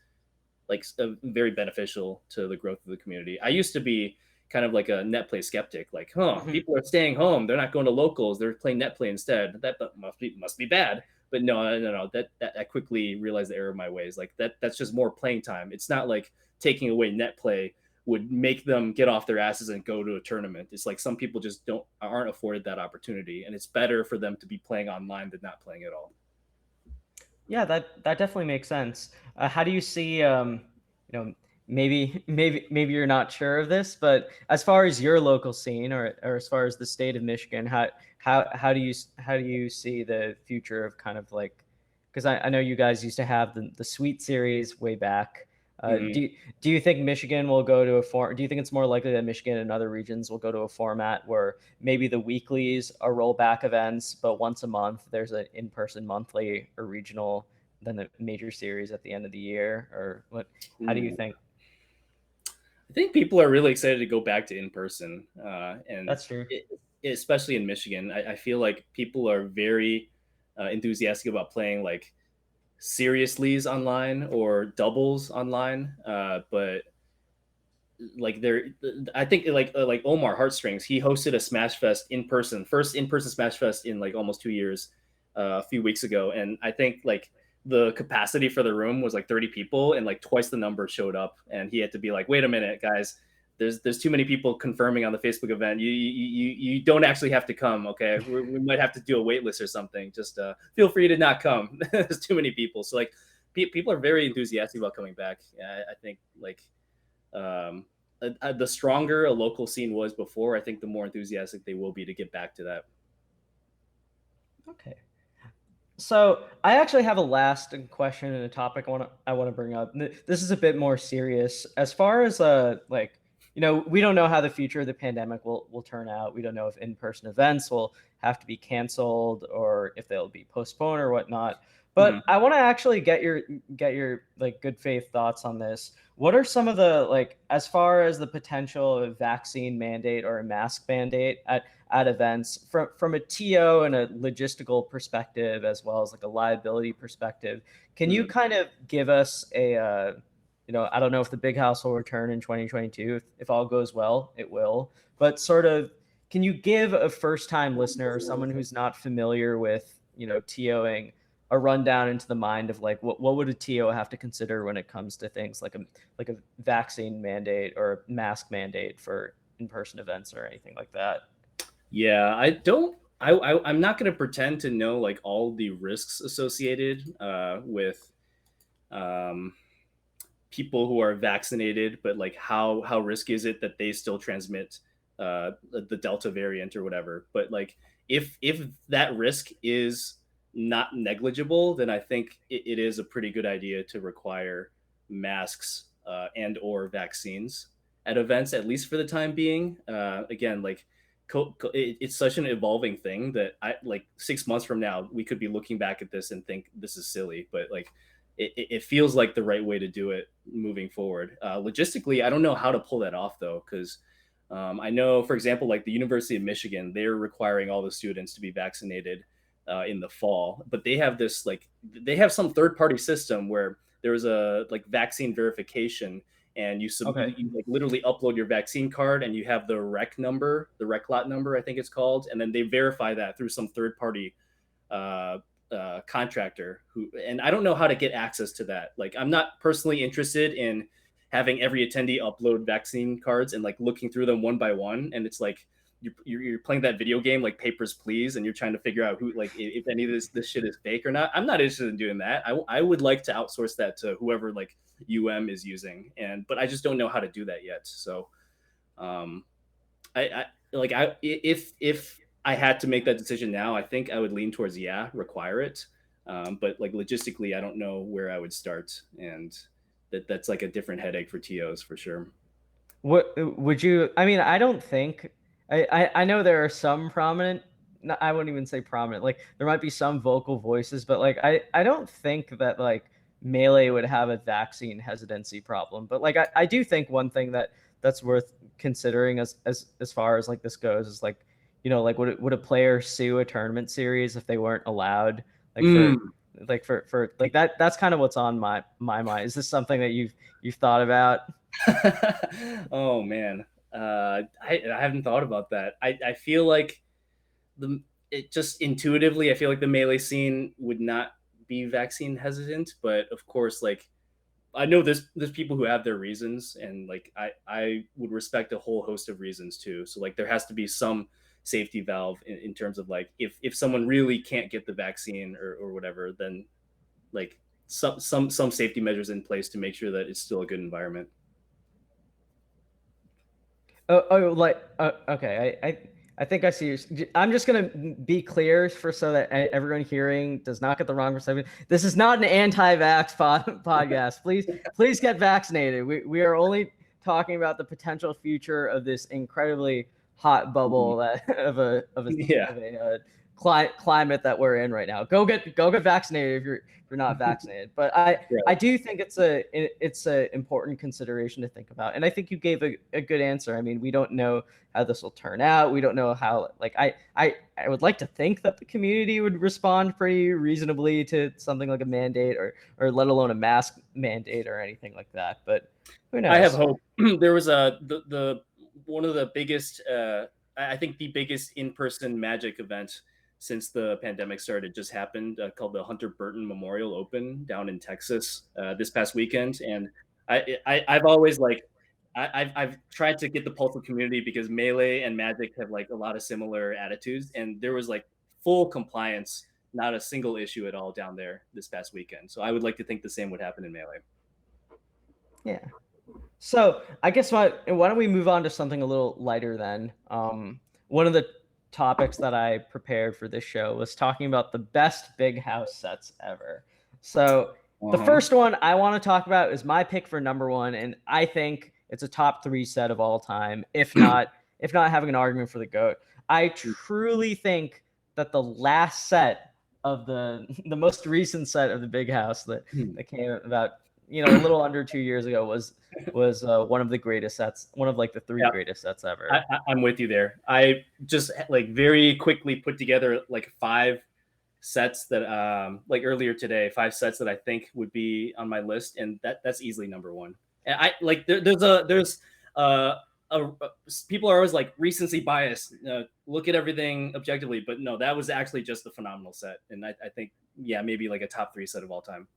like very beneficial to the growth of the community. I used to be kind of like a net play skeptic, like, Mhm. people are staying home, they're not going to locals, they're playing net play instead. That must be bad. But no. That I quickly realized the error of my ways. Like that's just more playing time. It's not like taking away net play would make them get off their asses and go to a tournament. It's like some people just aren't afforded that opportunity, and it's better for them to be playing online than not playing at all. Yeah, that definitely makes sense. How do you see, you know, maybe you're not sure of this, but as far as your local scene or as far as the state of Michigan, how do you see the future of kind of like, because I know you guys used to have the Sweet Series way back. Mhm. Do you think Michigan will go to a form? Do you think it's more likely that Michigan and other regions will go to a format where maybe the weeklies are rollback events, but once a month there's an in-person monthly or regional, then the major series at the end of the year? Or what? How do you Ooh. think? I think people are really excited to go back to in person, and That's true. especially in Michigan. I feel like people are very enthusiastic about playing like seriously online or doubles online. But like there, I think like Omar Heartstrings, he hosted a Smash Fest in person, first in person Smash Fest in like almost 2 years, a few weeks ago, and I think like the capacity for the room was like 30 people, and like twice the number showed up, and he had to be like, wait a minute, guys. There's too many people confirming on the Facebook event. You don't actually have to come. Okay, we might have to do a wait list or something. Just feel free to not come. There's too many people. So like people are very enthusiastic about coming back. I think like um, the stronger a local scene was before, I think the more enthusiastic they will be to get back to that. Okay. So I actually have a last question and a topic I want to bring up. This is a bit more serious. As far as like, we don't know how the future of the pandemic will turn out. We don't know if in-person events will have to be canceled or if they'll be postponed or whatnot. Mhm. But I want to actually get your like good faith thoughts on this. What are some of the, like, as far as the potential of vaccine mandate or a mask mandate at events from a TO and a logistical perspective, as well as like a liability perspective? Can you Mhm. kind of give us a, I don't know if the big house will return in 2022. If all goes well, it will. But sort of, can you give a first time listener or someone who's not familiar with, TOing, a rundown into the mind of like what would a TO have to consider when it comes to things like a vaccine mandate or a mask mandate for in-person events or anything like that? Yeah, I don't. I'm not going to pretend to know like all the risks associated with um, people who are vaccinated, but like how risky is it that they still transmit the Delta variant or whatever? But like if that risk is not negligible, then I think it is a pretty good idea to require masks and or vaccines at events, at least for the time being. Again, like it's such an evolving thing that I like 6 months from now we could be looking back at this and think this is silly, but like it feels like the right way to do it moving forward. Logistically, I don't know how to pull that off though, because I know, for example, like the University of Michigan, they're requiring all the students to be vaccinated in the fall, but they have this like they have some third party system where there's a like vaccine verification, and Okay. you like literally upload your vaccine card and you have the rec number, the rec lot number, I think it's called, and then they verify that through some third party uh, contractor who, and I don't know how to get access to that. Like, I'm not personally interested in having every attendee upload vaccine cards and like looking through them one by one. And it's like you're playing that video game like Papers, Please, and you're trying to figure out who like if any of this shit is fake or not. I'm not interested in doing that. I would like to outsource that to whoever like is using, and but I just don't know how to do that yet. So um, I like I if I had to make that decision now, I think I would lean towards require it. But like logistically, I don't know where I would start, and that's like a different headache for TOs for sure. What would you? I mean, I don't think I know there are some prominent. No, I wouldn't even say prominent. Like there might be some vocal voices, but like I don't think that like Melee would have a vaccine hesitancy problem. But like I do think one thing that's worth considering as far as like this goes is like like would a player sue a tournament series if they weren't allowed like Mm. for like that's kind of what's on my mind. Is this something that you've thought about? Oh man, I haven't thought about that. I feel like the it just intuitively, I feel like the Melee scene would not be vaccine hesitant, but of course, like I know there's people who have their reasons, and like I would respect a whole host of reasons too. So like there has to be some safety valve in terms of like if someone really can't get the vaccine or whatever, then like some safety measures in place to make sure that it's still a good environment. Like okay, I think I see you. I'm just gonna be clear for so that everyone hearing does not get the wrong perception. This is not an anti-vax podcast. Please get vaccinated. We are only talking about the potential future of this incredibly hot bubble that, Yeah. of a climate that we're in right now. Go get vaccinated if you're not vaccinated. But Right. I do think it's a important consideration to think about, and I think you gave a good answer. I mean, we don't know how this will turn out. We don't know how. Like I would like to think that the community would respond pretty reasonably to something like a mandate or let alone a mask mandate or anything like that. But who I have knows? hope. There was the one of the biggest, I think the biggest in-person Magic event since the pandemic started just happened, called the Hunter Burton Memorial Open down in Texas this past weekend, and I've always like I've tried to get the pulse of community because Melee and Magic have like a lot of similar attitudes, and there was like full compliance, not a single issue at all down there this past weekend. So I would like to think the same would happen in Melee. Yeah. So I guess why don't we move on to something a little lighter then? One of the topics that I prepared for this show was talking about the best big house sets ever. So the Uh-huh. first one I want to talk about is my pick for number one, and I think it's a top three set of all time, if not having an argument for the GOAT. I truly think that the last set of the most recent set of the big house that came about a little under 2 years ago was one of the greatest sets, one of like the three Yeah. greatest sets ever. I'm with you there. I just like very quickly put together like five sets that like earlier today, five sets that I think would be on my list, and that's easily number one. And I like there's a people are always like recency bias. Look at everything objectively, but no, that was actually just a phenomenal set, and I think maybe like a top three set of all time.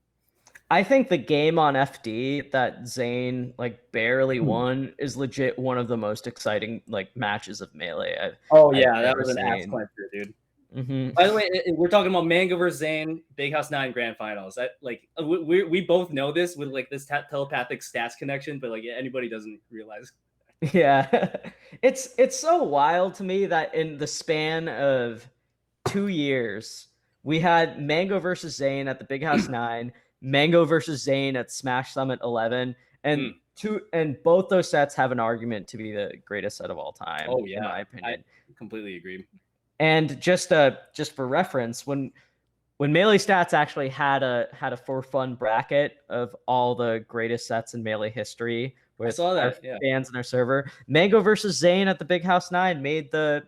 I think the game on FD that Zayn like barely won is legit one of the most exciting like matches of Melee Oh I've yeah, that ever was an ass seen. clencher, dude. Hmm. By the way, we're talking about Mango versus Zayn, Big House 9 grand finals. That like we both know this with like this telepathic stats connection, but like anybody doesn't realize. Yeah. It's so wild to me that in the span of 2 years, we had Mango versus Zayn at the Big House 9, Mango versus Zayn at Smash Summit 11, and Mm. both those sets have an argument to be the greatest set of all time, Oh in yeah, my I opinion. completely agree. And just for reference, when Melee Stats actually had a for fun bracket of all the greatest sets in Melee history I with saw our that. Yeah. fans in our server, Mango versus Zayn at the Big House 9 made the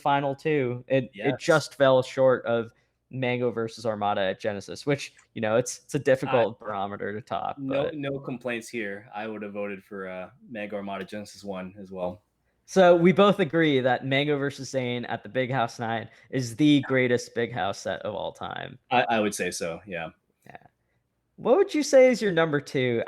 final two. It Yes. just fell short of Mango versus Armada at Genesis, which it's a I difficult barometer to top. no But no complaints here. I would have voted for Mango Armada Genesis 1 as well. so we both agree that Mango versus Zayn at the Big House 9 is the greatest Big House set of all time. I would say so. Yeah. Yeah. What would you say is your number two?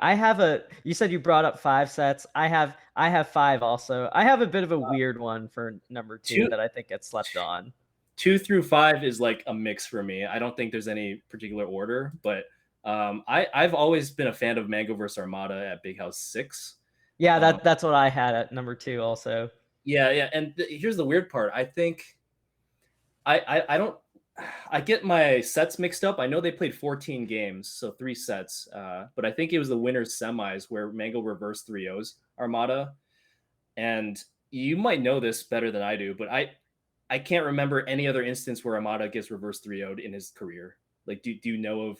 You said you brought up five sets. I have five also. I have a bit of a weird one for number two Two that I think gets slept on. 2 through 5 is like a mix for me. I don't think there's any particular order, but I've always been a fan of Mango vs Armada at Big House 6. Yeah, Um, that's what I had at number two also. yeah, and here's the weird part. I think I don't I get my sets mixed up. I know they played 14 games, so 3 sets. But I think it was the winners semis where Mango reversed 3-0s Armada. And you might know this better than I do, but I can't remember any other instance where Armada gets reverse 3-0'd in his career. Like, do you know of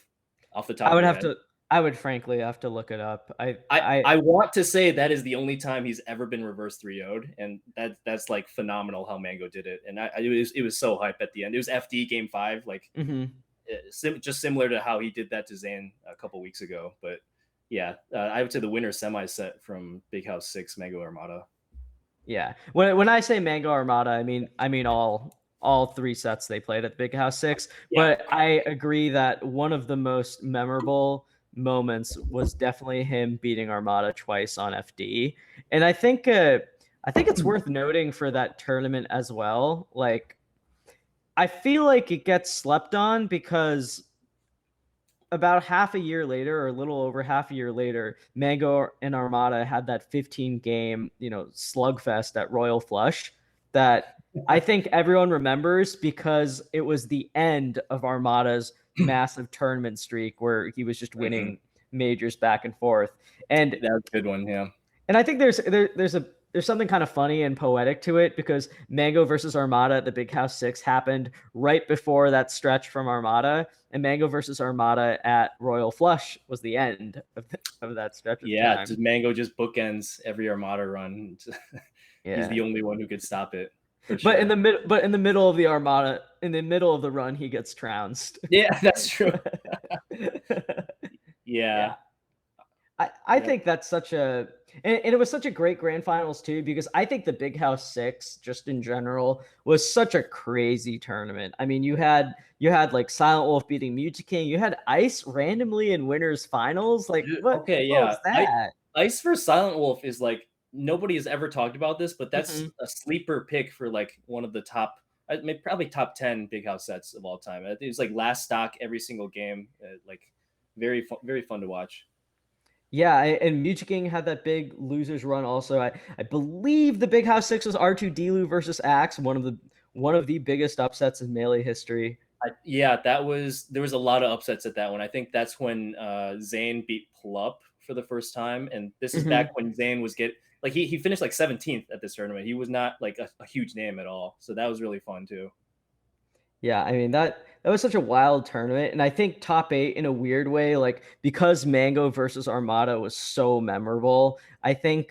off the top I of would your have head? to I would frankly have to look it up. I I, I I want to say that is the only time he's ever been reverse 3-0'd, and that's like phenomenal how Mango did it. And it was so hype at the end. It was FD game 5, like mhm. just similar to how he did that to Zayn a couple weeks ago. But yeah, I would say the winner semi set from Big House 6 Mango Armada. Yeah. When I say Mango Armada, I mean all three sets they played at the Big House 6. Yeah, But I agree that one of the most memorable moments was definitely him beating Armada twice on FD. And I think it's worth noting for that tournament as well. Like I feel like it gets slept on because about half a year later, or a little over half a year later, Mango and Armada had that 15 game, slugfest at Royal Flush that I think everyone remembers because it was the end of Armada's massive tournament streak where he was just Mhm. winning majors back and forth. And That was a good one. Yeah. and I think there's something kind of funny and poetic to it because Mango versus Armada at the Big House 6 happened right before that stretch from Armada, and Mango versus Armada at Royal Flush was the end of that stretch of Yeah, time. just Mango just bookends every Armada run. He's Yeah. the only one who could stop it for But in the sure. middle of the Armada, in the middle of the run, he gets trounced. Yeah, that's true. Yeah. Yeah. I Yep. think that's such a and it was such a great grand finals too because I think the Big House 6 just in general was such a crazy tournament. I mean, you had like Silent Wolf beating Mewtwo King, you had Ice randomly in winners finals. Like Okay, what yeah. was that? Ice for Silent Wolf is like nobody has ever talked about this, but that's Mhm. a sleeper pick for like one of the top, probably top 10 Big House sets of all time. It was like last stock every single game. Like very fun to watch. Yeah, and Mewtwo King had that big losers run also. I believe the Big House 6 was R2 Delu versus Axe, one of the biggest upsets in Melee history. Yeah, there was a lot of upsets at that one. I think that's when Zayn beat Plup for the first time, and this is back Mhm. when Zayn was like he finished like 17th at this tournament. He was not like a huge name at all, so that was really fun too. Yeah, I mean that was such a wild tournament, and I think top eight in a weird way, like because Mango versus Armada was so memorable. I think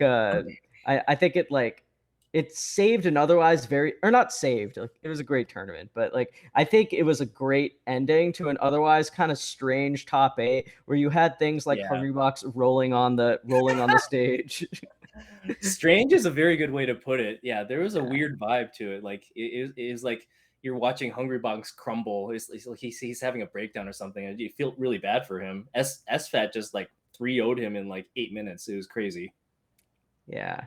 it saved an otherwise very or not saved. Like it was a great tournament, but like I think it was a great ending to an otherwise kind of strange top eight where you had things like Yeah, Hungrybox rolling on the stage. strange is a very good way to put it. Yeah, there was a Yeah. weird vibe to it. Like it is like you're watching Hungry Box crumble. It's like he's having a breakdown or something, and you feel really bad for him. S Fat just like 3-0'd him in like 8 minutes. It was crazy. Yeah.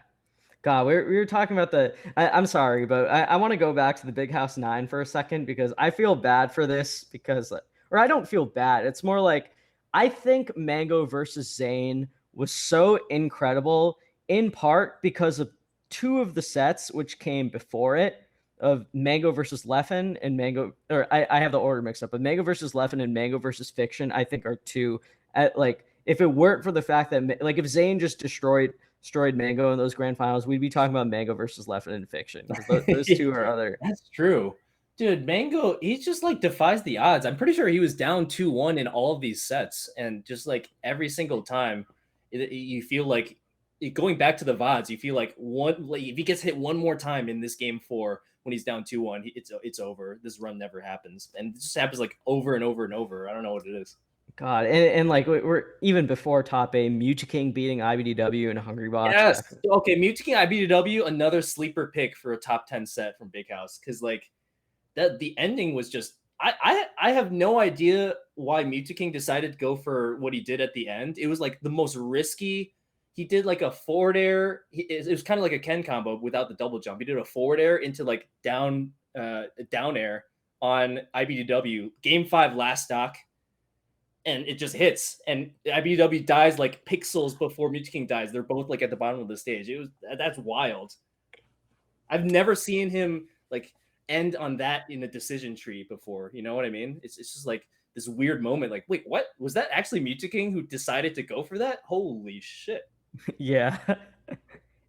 God, we were talking about I'm sorry, but I want to go back to the Big House 9 for a second because I feel bad for this because, or I don't feel bad. It's more like I think Mango versus Zayn was so incredible in part because of two of the sets which came before it of Mango versus Leffen and Mango, or I have the order mixed up, but Mango versus Leffen and Mango versus Fiction, I think are two at like, if it weren't for the fact that like if Zayn just destroyed Mango in those grand finals, we'd be talking about Mango versus Leffen in Fiction because those two are other. That's true. Dude, Mango, he just like defies the odds. I'm pretty sure he was down 2-1 in all of these sets. And just like every single time, you feel like going back to the VODs, you feel like if he gets hit one more time in this game 4 when he's down 2-1, it's over. This run never happens. And it just happens like over and over and over. I don't know what it is. God, and like we're even before top A, Mucha King beating IBDW and Hungry Box Yes. back. Okay, Mewtwo IBDW, another sleeper pick for a top 10 set from Big House. Because like that the ending was just I have no idea why Mewtwo King decided to go for what he did at the end. It was like the most risky. He did like a forward air. It was kind of like a Ken combo without the double jump. He did a forward air into like down air on IBDW. Game 5 last stock. And it just hits, and IBDW dies like pixels before Mewtwo King dies. They're both like at the bottom of the stage. That's wild. I've never seen him like end on that in a decision tree before. You know what I mean? It's just like this weird moment. Like, wait, what was that? Actually, Mewtwo King who decided to go for that? Holy shit! Yeah.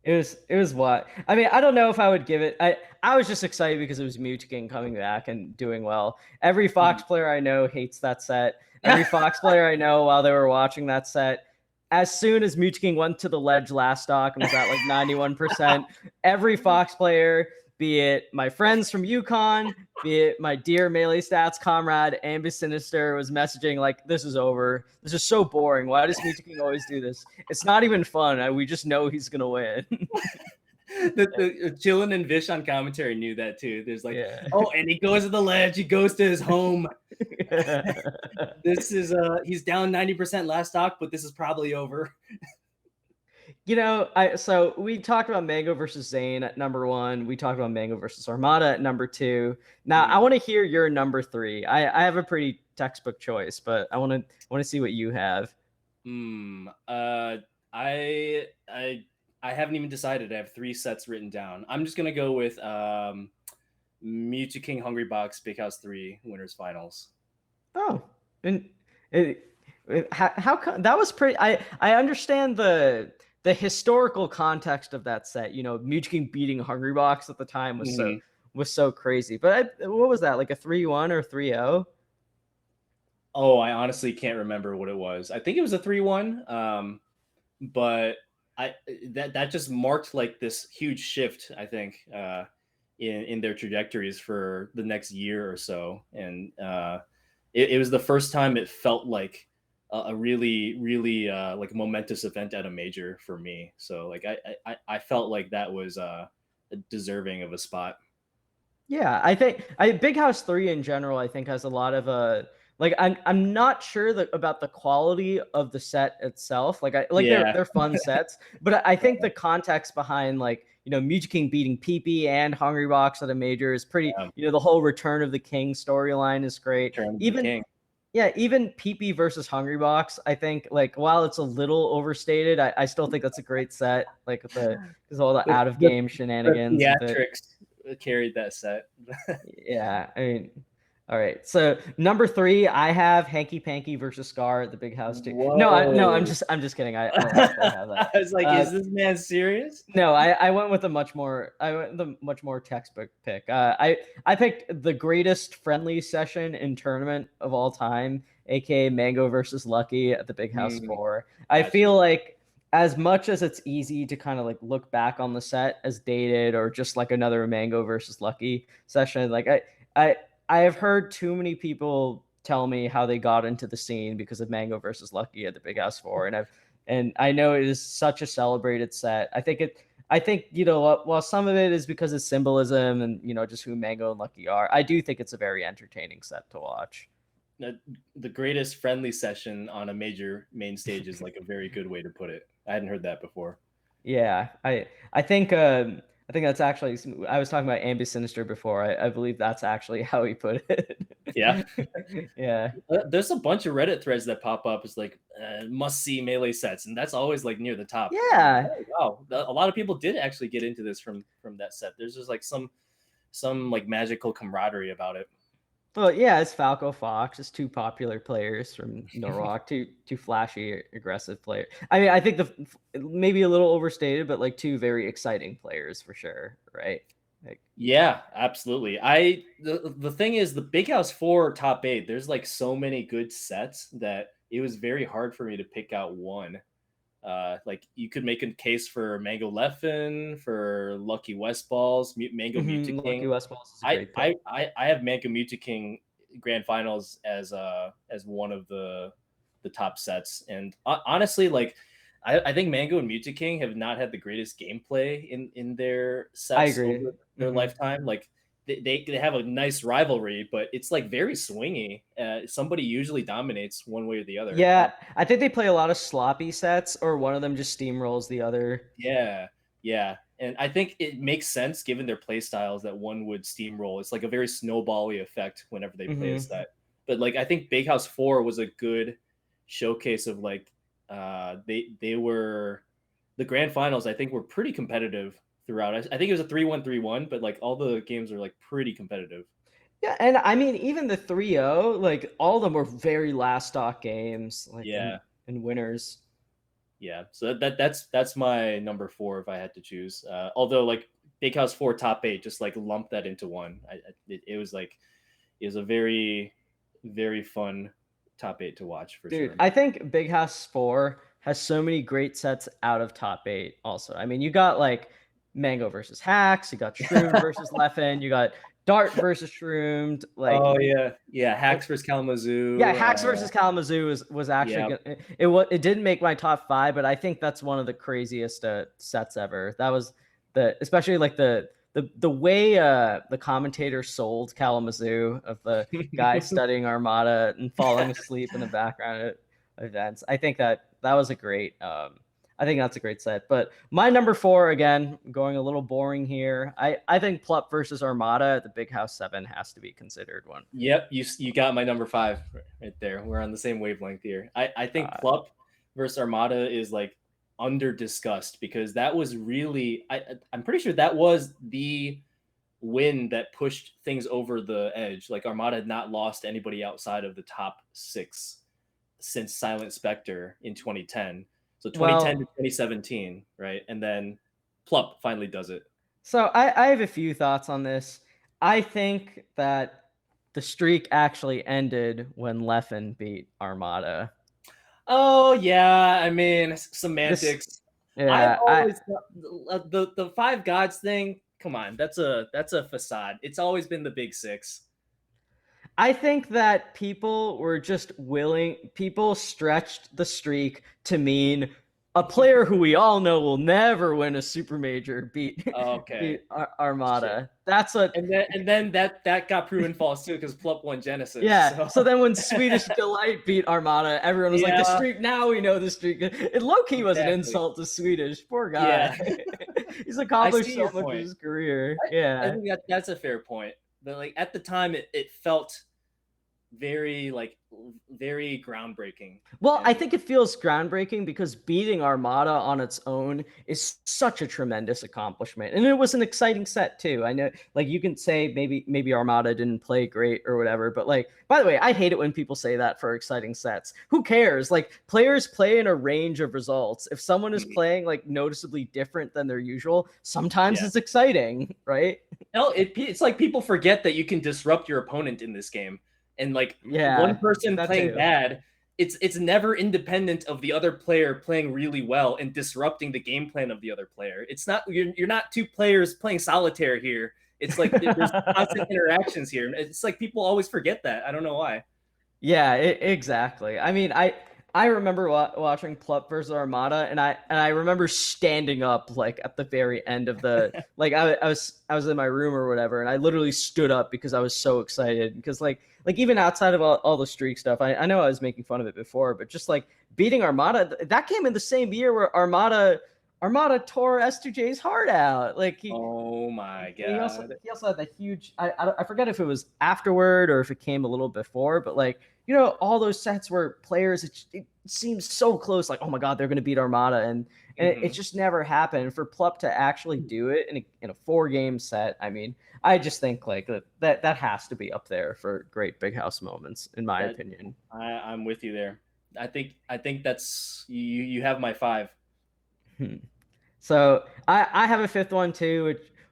It was what I mean. I don't know if I would give it. I was just excited because it was Mewtwo King coming back and doing well. Every Fox player I know hates that set. Every Fox player I know while they were watching that set, as soon as Mewtwo King went to the ledge last stock and was at like 91%, every Fox player, be it my friends from UConn, be it my dear Melee Stats comrade, Ambus Sinister, was messaging like, this is over. This is so boring. Why does Mewtwo King always do this? It's not even fun. We just know he's going to win. the Chillin and Vish on commentary knew that too. There's like, Yeah. oh, and he goes to the ledge. He goes to his home. This is he's down 90% last stock, but this is probably over. You know, so we talked about Mango versus Zayn at number 1. We talked about Mango versus Armada at number 2. Now I want to hear your number 3. I have a pretty textbook choice, but I want to see what you have. I haven't even decided. I have 3 sets written down. I'm just gonna go with Mewtwo King Hungry Box Big House 3 winners finals. Oh, and how that was pretty. I understand the historical context of that set. You know, Mewtwo King beating Hungry Box at the time was so crazy. But what was that, like a 3-1 or 3-0? Oh, I honestly can't remember what it was. I think it was a 3-1. But that just marked like this huge shift, I think, in their trajectories for the next year or so. And it was the first time it felt like a really, really like momentous event at a major for me. So like I felt like that was deserving of a spot. Yeah, I think Big House 3 in general, I think, has a lot of like I'm not sure about the quality of the set itself. Like they're fun sets, but I think the context behind, like, you know, Mewtwo King beating PP and Hungry Box at a major is pretty. You know, the whole Return of the King storyline is great. Even PP versus Hungry Box, I think, like, while it's a little overstated, I still think that's a great set. Like because all the out of game shenanigans. The theatrics carried that set. Yeah, I mean, all right. So number 3, I have Hanky Panky versus Scar at the Big House 2. Whoa. No, I'm just kidding. I have that. I was like, is this man serious? No, I went with the much more textbook pick. I picked the greatest friendly session in tournament of all time, aka Mango versus Lucky at the Big House 4. I feel like, as much as it's easy to kind of like look back on the set as dated or just like another Mango versus Lucky session, like I have heard too many people tell me how they got into the scene because of Mango versus Lucky at the Big House 4, and I know it is such a celebrated set. I think, you know, while some of it is because of symbolism and, you know, just who Mango and Lucky are, I do think it's a very entertaining set to watch. The greatest friendly session on a major main stage is like a very good way to put it. I hadn't heard that before. Yeah, I think that's actually, I was talking about Ambisinister before. I believe that's actually how he put it. Yeah. Yeah. There's a bunch of Reddit threads that pop up as like must see melee sets, and that's always like near the top. And I'm like, Yeah. oh wow, a lot of people did actually get into this from that set. There's just like some like magical camaraderie about it. Well, yeah, it's Falco Fox. It's two popular players from Norwalk, two flashy, aggressive players. I mean, I think the maybe a little overstated, but like two very exciting players for sure, right? Like, Yeah, absolutely. The thing is the Big House 4 top 8, there's like so many good sets that it was very hard for me to pick out one. Like you could make a case for Mango Leffen, for Lucky West Balls, Mango Lucky King. West Balls is a I, great pick. I have Mango King Grand Finals as one of the top sets, and honestly, like I think Mango and King have not had the greatest gameplay in their I sets agree. over their lifetime. Like they have a nice rivalry, but it's like very swingy. Somebody usually dominates one way or the other. Yeah, I think they play a lot of sloppy sets, or one of them just steamrolls the other. Yeah, yeah. And I think it makes sense given their play styles that one would steamroll. It's like a very snowbally effect whenever they play a set. But like I think Big House 4 was a good showcase of like they were the grand finals I think were pretty competitive throughout. I think it was a 3-1 3-1, but like all the games are like pretty competitive. Yeah, and I mean even the 3-0, like all of them were very last stock games, like Yeah. and winners. Yeah, so that's my number 4 if I had to choose. Although like Big House 4 top 8, just like lump that into one. It was like it was a very fun top 8 to watch for Dude, sure. I think Big House 4 has so many great sets out of top 8 also. I mean, you got like Mango versus Hacks, you got Shroomed versus Leffen, you got Dart versus Shroomed, like Oh yeah, it, Hacks versus yeah, Kalamazoo. Hacks versus Kalamazoo was actually Yeah, good. It didn't make my top 5, but I think that's one of the craziest sets ever. That was especially like the way the commentator sold Kalamazoo, of the guy studying Armada and falling asleep in the background at events. I think that was a great. I think that's a great set. But my number 4, again, going a little boring here. I think Plup versus Armada at the Big House 7 has to be considered one. yep. You got my number 5 right there. We're on the same wavelength here. I think Uh, Plup versus Armada is like under discussed because that was really I'm pretty sure that was the win that pushed things over the edge. Like Armada had not lost anybody outside of the top 6 since Silent Spectre in 2010. So 2010 to well, 2017, right? And then Plup finally does it. so I have a few thoughts on this. I think that the streak actually ended when Leffen beat Armada. Oh yeah, I mean This, semantics. I've yeah, always the five gods thing. Come on, that's a facade. It's always been the big 6. I think that people were just willing, people stretched the streak to mean a player who we all know will never win a super major Okay, beat shit. Armada. That's what. And then that got proven false too because Plup won Genesis. Yeah. So So then when Swedish Delight beat Armada, everyone was like, the yeah, streak, now we know the streak. It low key was an exactly. insult to Swedish. Poor Yeah, guy. He's I accomplished see so your much in point. his career. I Yeah. think that's a fair point. But like at the time, it felt very like very groundbreaking. Well, I And think it feels groundbreaking because beating Armada on its own is such a tremendous accomplishment. And it was an exciting set too. I know, like, you can say maybe Armada didn't play great or whatever, but like, by the way, I hate it when people say that for exciting sets. Who cares? Like, players play in a range of results. If someone is playing like noticeably different than their usual, sometimes yeah, it's exciting, right? no, it's like people forget that you can disrupt your opponent in this game, and like one Yeah, person that playing too. bad, it's never independent of the other player playing really well and disrupting the game plan of the other player. It's not you're not two players playing solitaire here. It's like there's constant interactions here. It's like people always forget that. I don't know why. Yeah, exactly. I mean, I remember watching Plup versus Armada, and I remember standing up like at the very end of the, like, I was in my room or whatever, and I literally stood up because I was so excited, because like even outside of all the streak stuff, I know I was making fun of it before, but just like beating Armada, that came in the same year where Armada tore S2J's heart out. Like Oh my he also god. he also had the huge. I forget if it was afterward or if it came a little before, but like all those sets where players it seems so close, like oh my god they're going to beat Armada, and it just never happened. For Plup to actually do it in a 4-game set, I mean, I just think like that has to be up there for great big house moments in my opinion. I'm with you there. I think that's you have my 5. So I have a fifth one too,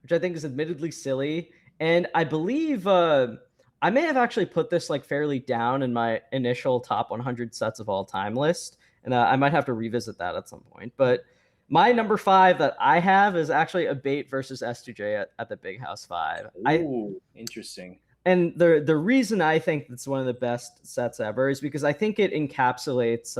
which I think is admittedly silly, and I believe I may have actually put this like fairly down in my initial top 100 sets of all time list, and I might have to revisit that at some point. But my number 5 that I have is actually a bait versus S2J at the Big House 5. Ooh, interesting. And the reason I think it's one of the best sets ever is because I think it encapsulates.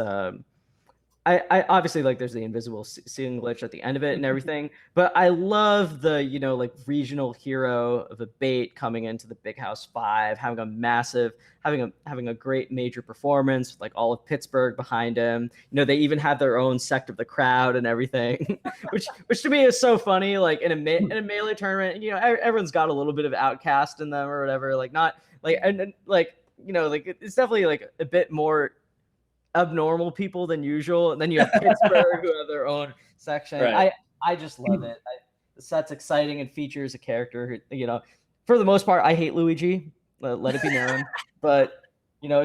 I obviously like there's the invisible ceiling glitch at the end of it and everything, but I love the like regional hero of a bait coming into the Big House 5, having a great major performance with like all of Pittsburgh behind him. They even have their own sect of the crowd and everything, which to me is so funny. Like in a melee tournament, everyone's got a little bit of outcast in them or whatever. Like not like and like like it's definitely like a bit more abnormal people than usual, and then you have Pittsburgh who have their own section. Right. I just love it. The set's exciting and features a character who for the most part I hate Luigi. Let it be known, but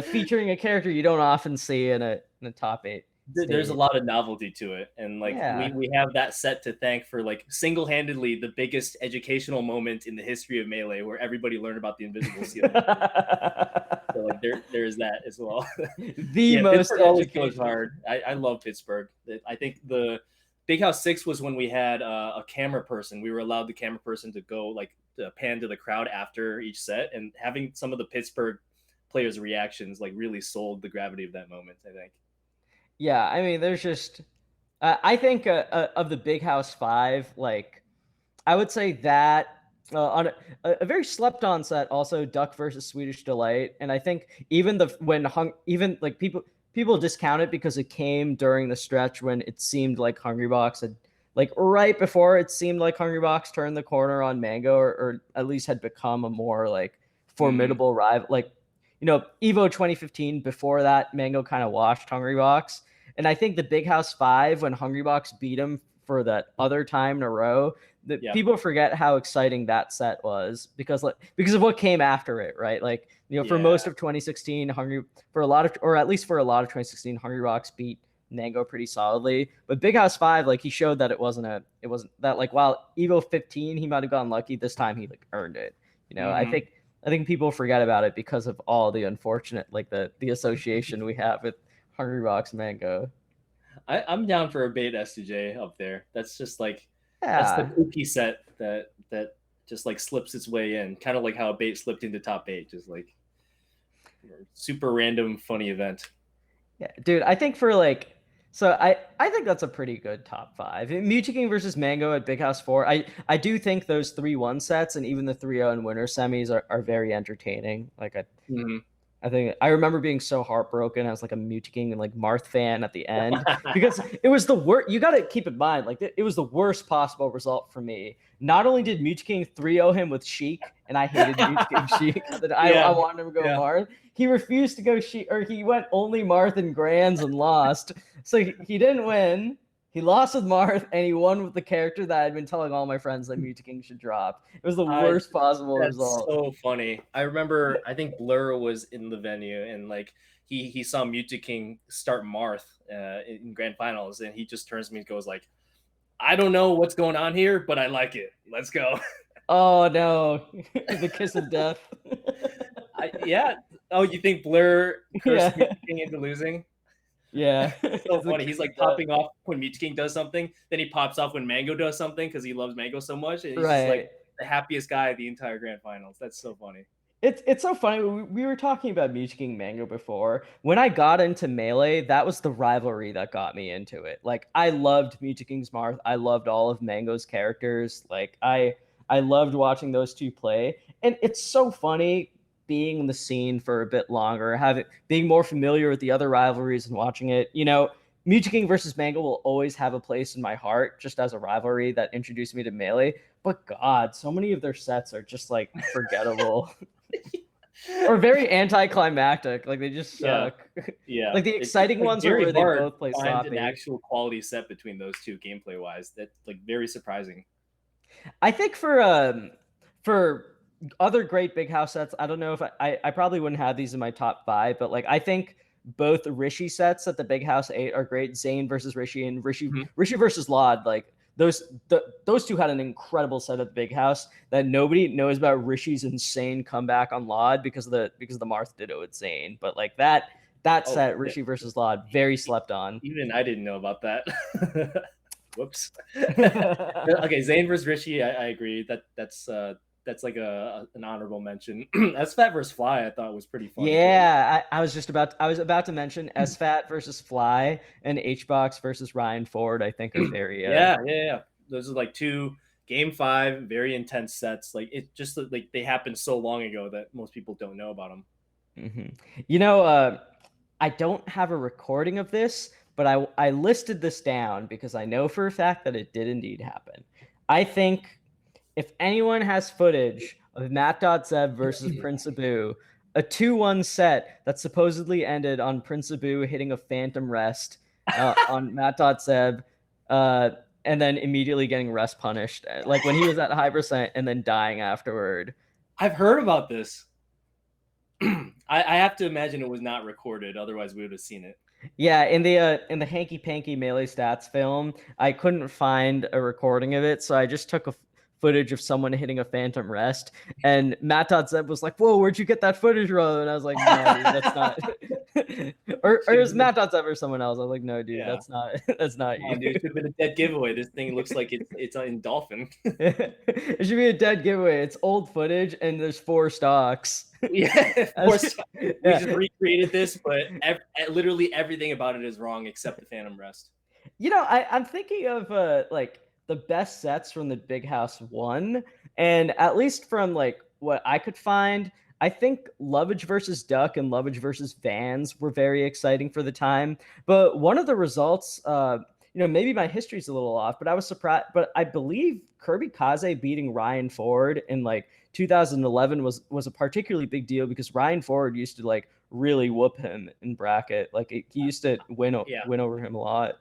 featuring a character you don't often see in a top 8. There's a lot of novelty to it, and like Yeah. we have that set to thank for like single-handedly the biggest educational moment in the history of Melee, where everybody learned about the invisible ceiling. So like there's that as well. The most Pittsburgh always goes hard. I love Pittsburgh. I think the Big House 6 was when we had a camera person. We were allowed the camera person to go like to pan to the crowd after each set, and having some of the Pittsburgh players' reactions like really sold the gravity of that moment, I think. Yeah, I mean, there's just I think of the Big House 5, like I would say that on a very slept on set, also Duck versus Swedish Delight, and I think even even like people discount it because it came during the stretch when it seemed like Hungrybox had like right before it seemed like Hungrybox turned the corner on Mango, or at least had become a more like formidable rival. Like Evo 2015, before that Mango kind of washed Hungrybox, and I think the Big House 5 when Hungrybox beat him for that other time in a row, that people forget how exciting that set was because of what came after it, right? Like for most of 2016, for a lot of 2016, Hungrybox beat Mango pretty solidly, but Big House 5, like he showed that it wasn't that, like while Evo 15 he might have gone lucky, this time he like earned it. I think people forget about it because of all the unfortunate like the association we have with Hungrybox Mango. I'm down for a bait S2J up there. That's just like that's Yeah. the kooky set that just like slips its way in, kind of like how a bait slipped into top 8, just like super random funny event. Yeah, dude, I think for like so I think that's a pretty good top 5. Mewtwo King versus Mango at Big House 4. I do think those 3-1 sets and even the 3-0 and winner semis are very entertaining. Like I think I remember being so heartbroken. I was like a Mewtwo King and like Marth fan at the end because it was the worst. You got to keep in mind, like it was the worst possible result for me. Not only did Mewtwo King 3-0 him with Sheik, and I hated Mewtwo King Sheik, that I wanted him to go Marth. He refused to go Sheik, or he went only Marth and Grands and lost. So he didn't win. He lost with Marth, and he won with the character that I'd been telling all my friends that Mewtwo King should drop. It was the worst possible result. So funny. I remember, I think Blur was in the venue, and like he saw Mewtwo King start Marth in grand finals, and he just turns to me and goes like, "I don't know what's going on here, but I like it. Let's go." Oh no, the kiss of death. Yeah. Oh, you think Blur cursed Mewtwo King into losing? Yeah. It's so funny. He's like popping off when Mewtwo King does something, then he pops off when Mango does something because he loves Mango so much, and he's just like the happiest guy at the entire grand finals. That's so funny. It's so funny. We were talking about Mewtwo King Mango before. When I got into Melee, that was the rivalry that got me into it. Like I loved Mewtwo King's Marth. I loved all of Mango's characters. Like I loved watching those two play. And it's so funny being in the scene for a bit longer, being more familiar with the other rivalries and watching it. Mewtwo King versus Mangle will always have a place in my heart, just as a rivalry that introduced me to Melee. But God, so many of their sets are just like forgettable or very anticlimactic. Like they just Yeah, suck. yeah. Like the It's exciting like ones are very where they hard both play to find an sloppy. actual quality set between those two gameplay wise. That like very surprising. I think for other great big house sets, I don't know if I probably wouldn't have these in my top 5, but like I think both Rishi sets at the Big House 8 are great. Zane versus Rishi and Rishi versus Lod, like those two had an incredible set at the Big House that nobody knows about Rishi's insane comeback on Lod because of the Marth Ditto with Zane. But like that Oh, set, yeah. Rishi versus Lod, very slept on. Even I didn't know about that. Whoops. Okay, Zane versus Rishi, I agree. That's like an honorable mention. SFAT versus Fly, I thought was pretty fun too. Yeah, I was about to mention SFAT versus Fly and HBox versus Ryan Ford. I think are very Yeah. Those are like two game 5 very intense sets. Like it just like they happened so long ago that most people don't know about them. You know, I don't have a recording of this, but I listed this down because I know for a fact that it did indeed happen. I think if anyone has footage of Matt.Zeb versus Prince Abu, a 2-1 set that supposedly ended on Prince Abu hitting a phantom rest on Matt.Zeb, and then immediately getting rest punished, like when he was at high percent and then dying afterward. I've heard about this. I have to imagine it was not recorded, otherwise we would have seen it. Yeah, in the Hanky Panky Melee Stats film, I couldn't find a recording of it, so I just took a footage of someone hitting a phantom rest, and Matt.Zeb was like, "Whoa, where'd you get that footage from?" And I was like, "No, dude, that's not." or it was Matt.Zeb or someone else. I was like, "No, dude, Yeah. that's not you." Dude, it should have been a dead giveaway. This thing looks like it's in Dolphin. It should be a dead giveaway. It's old footage, and there's 4 stocks. Yeah, of course. We just recreated this, but literally everything about it is wrong except the Phantom Rest. You know, I'm thinking of like the best sets from the Big House 1, and at least from like what I could find, I think Lovage versus Duck and Lovage versus Vans were very exciting for the time. But one of the results, maybe my history's a little off, but I was surprised. But I believe Kirby Kaze beating Ryan Ford in like 2011 was a particularly big deal because Ryan Ford used to like really whoop him in bracket. Like he used to win over him a lot.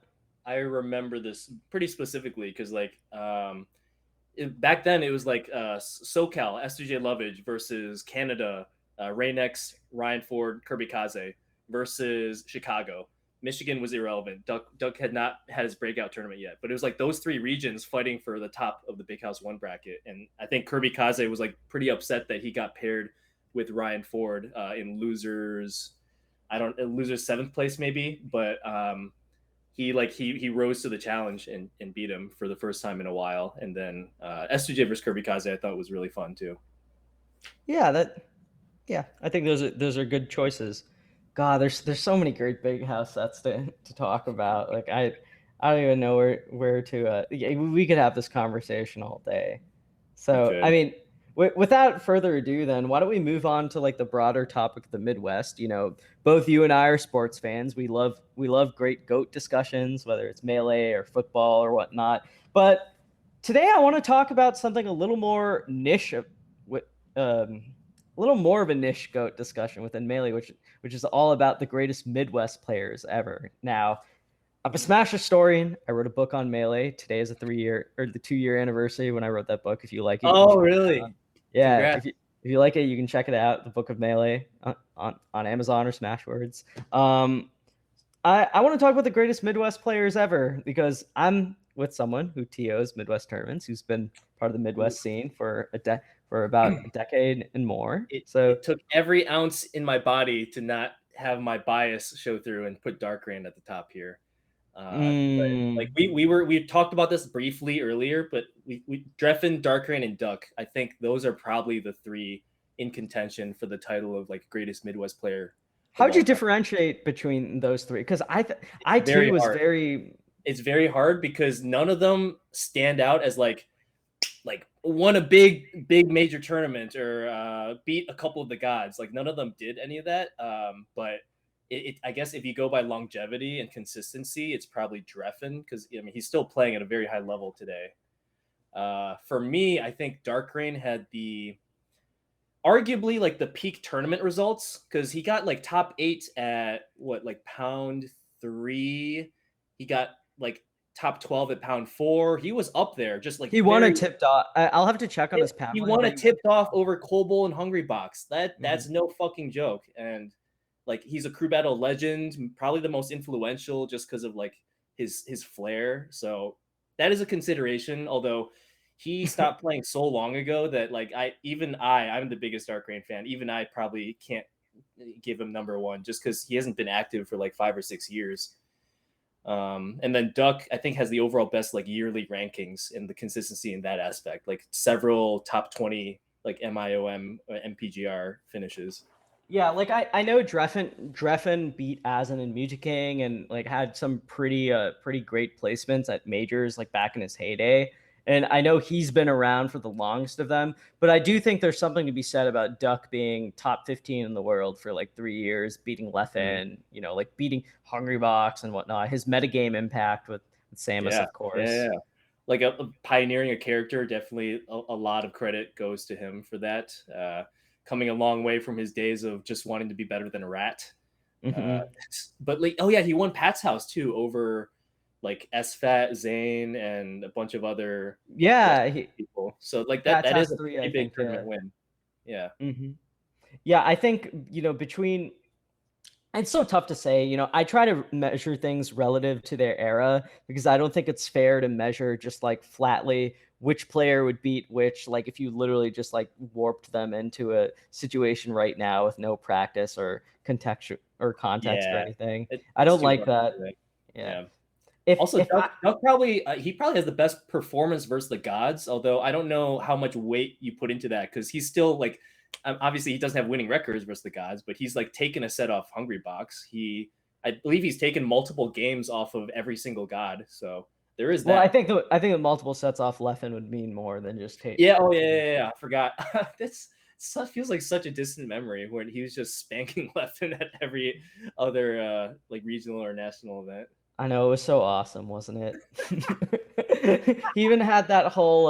I remember this pretty specifically because like back then it was like SoCal S2J Lovage versus Canada Raynex, Ryan Ford, Kirby Kaze versus Chicago. Michigan was irrelevant. Duck had not had his breakout tournament yet, but it was like those 3 regions fighting for the top of the Big House 1 bracket. And I think Kirby Kaze was like pretty upset that he got paired with Ryan Ford in losers 7th place maybe, but he rose to the challenge and beat him for the first time in a while. And then S2J versus Kirby Kaze I thought was really fun too. Yeah, I think those are good choices. God, there's so many great Big House sets to talk about. Like I don't even know where to. We could have this conversation all day. So I mean, without further ado, then why don't we move on to like the broader topic of the Midwest? You know, both you and I are sports fans. We love great GOAT discussions, whether it's Melee or football or whatnot. But today I want to talk about something a little more niche, a little more of a niche GOAT discussion within Melee, which is all about the greatest Midwest players ever. Now, I'm a Smash historian. I wrote a book on Melee. Today is the 2-year anniversary when I wrote that book. If you like it, Really? Yeah. If you like it, you can check it out. The Book of Melee on Amazon or Smashwords. I want to talk about the greatest Midwest players ever because I'm with someone who TOs Midwest tournaments, who's been part of the Midwest scene for about a decade and more. It took every ounce in my body to not have my bias show through and put Darkran at the top here. But like we talked about this briefly earlier, but we Dreffin, Darkran, and Duck. I think those are probably the 3 in contention for the title of like greatest Midwest player. How would you differentiate between those 3? Because it's very hard because none of them stand out as like won a big major tournament or beat a couple of the gods. Like none of them did any of that. But I guess if you go by longevity and consistency, it's probably Dreffen because I mean he's still playing at a very high level today. For me, I think Dark Rain had the arguably like the peak tournament results because he got like top 8 at what like pound 3. He got like top 12 at pound 4. He was up there, just like He won a very. tipped off. I'll have to check on his He paddling, won but a he won. tipped off over Kobo and Hungry Box. Mhm. That's no fucking joke. And like he's a crew battle legend, probably the most influential just because of like his flair. So that is a consideration. Although he stopped playing so long ago that like I'm the biggest Dark Rain fan. Even I probably can't give him number one just because he hasn't been active for like 5 or 6 years. And then Duck, I think, has the overall best like yearly rankings and the consistency in that aspect, like several top 20 like MIOM MPGR finishes. Yeah, like I know Dreffen beat Azen and Music King and like had some pretty great placements at majors like back in his heyday. And I know he's been around for the longest of them, but I do think there's something to be said about Duck being top 15 in the world for like 3 years, beating Mm. Leffen, like beating Hungry Box and whatnot. His metagame impact with Samus, Yeah, of course. yeah, yeah. Like pioneering a character, definitely a lot of credit goes to him for that. Coming a long way from his days of just wanting to be better than a rat. Uh, Hmm. but like, oh yeah, he won Pat's House too over like SFAT, Zane, and a bunch of other Yeah, Western people. So like Pat's that is House a 3, I pretty big think. Yeah. tournament win. Yeah. Hmm. Yeah, I think, between it's so tough to say. I try to measure things relative to their era because I don't think it's fair to measure just like flatly which player would beat which. Like if you literally just like warped them into a situation right now with no practice or context or Yeah. anything. I It's don't too like hard to that. predict. Yeah. Yeah. If Also, if I Duck probably he probably has the best performance versus the gods. Although I don't know how much weight you put into that because he's still like obviously he doesn't have winning records versus the gods, but he's like taken a set off Hungry Box. I believe he's taken multiple games off of every single god. So there is well, I that. think the multiple sets off Leffen would mean more than just Yeah. Oh yeah. taking. Yeah. Yeah. I forgot. This feels like such a distant memory when he was just spanking Leffen at every other like regional or national event. I know, it was so awesome, wasn't it? He even had that whole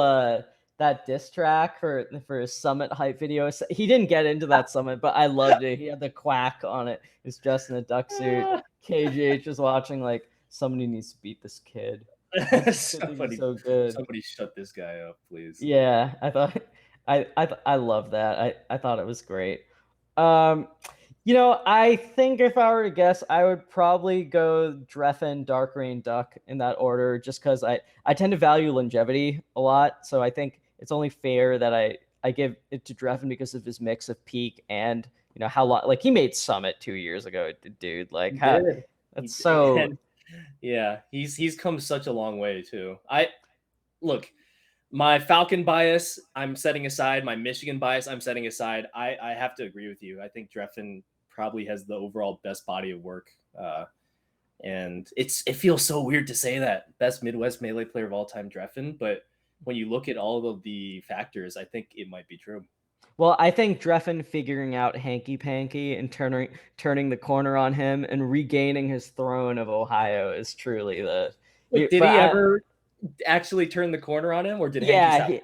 that diss track for his summit hype video. He didn't get into that summit, but I loved it. He had the quack on it. He's dressed in a duck suit. KGH is watching like somebody needs to beat this kid. This kid thinks he's somebody, so good. somebody, shut this guy up, please. Yeah, I thought I love that. I thought it was great. Um, I think if I were to guess, I would probably go Dreffen, Dark Rain, Duck in that order, just because I tend to value longevity a lot. So I think it's only fair that I give it to Dreffen because of his mix of peak and how long. Like he made Summit 2 years ago, dude. Like He how did. He that's did. so. And yeah, he's come such a long way too. I look, my Falcon bias, I'm setting aside. My Michigan bias, I'm setting aside. I have to agree with you. I think Dreffen probably has the overall best body of work. And it feels so weird to say that best Midwest melee player of all time, Dreffen, but when you look at all of the factors, I think it might be true. Well, I think Dreffen figuring out Hanky Panky and turning the corner on him and regaining his throne of Ohio is truly the. Wait, did But he ever actually turn the corner on him, or did Hanky yeah, stop playing?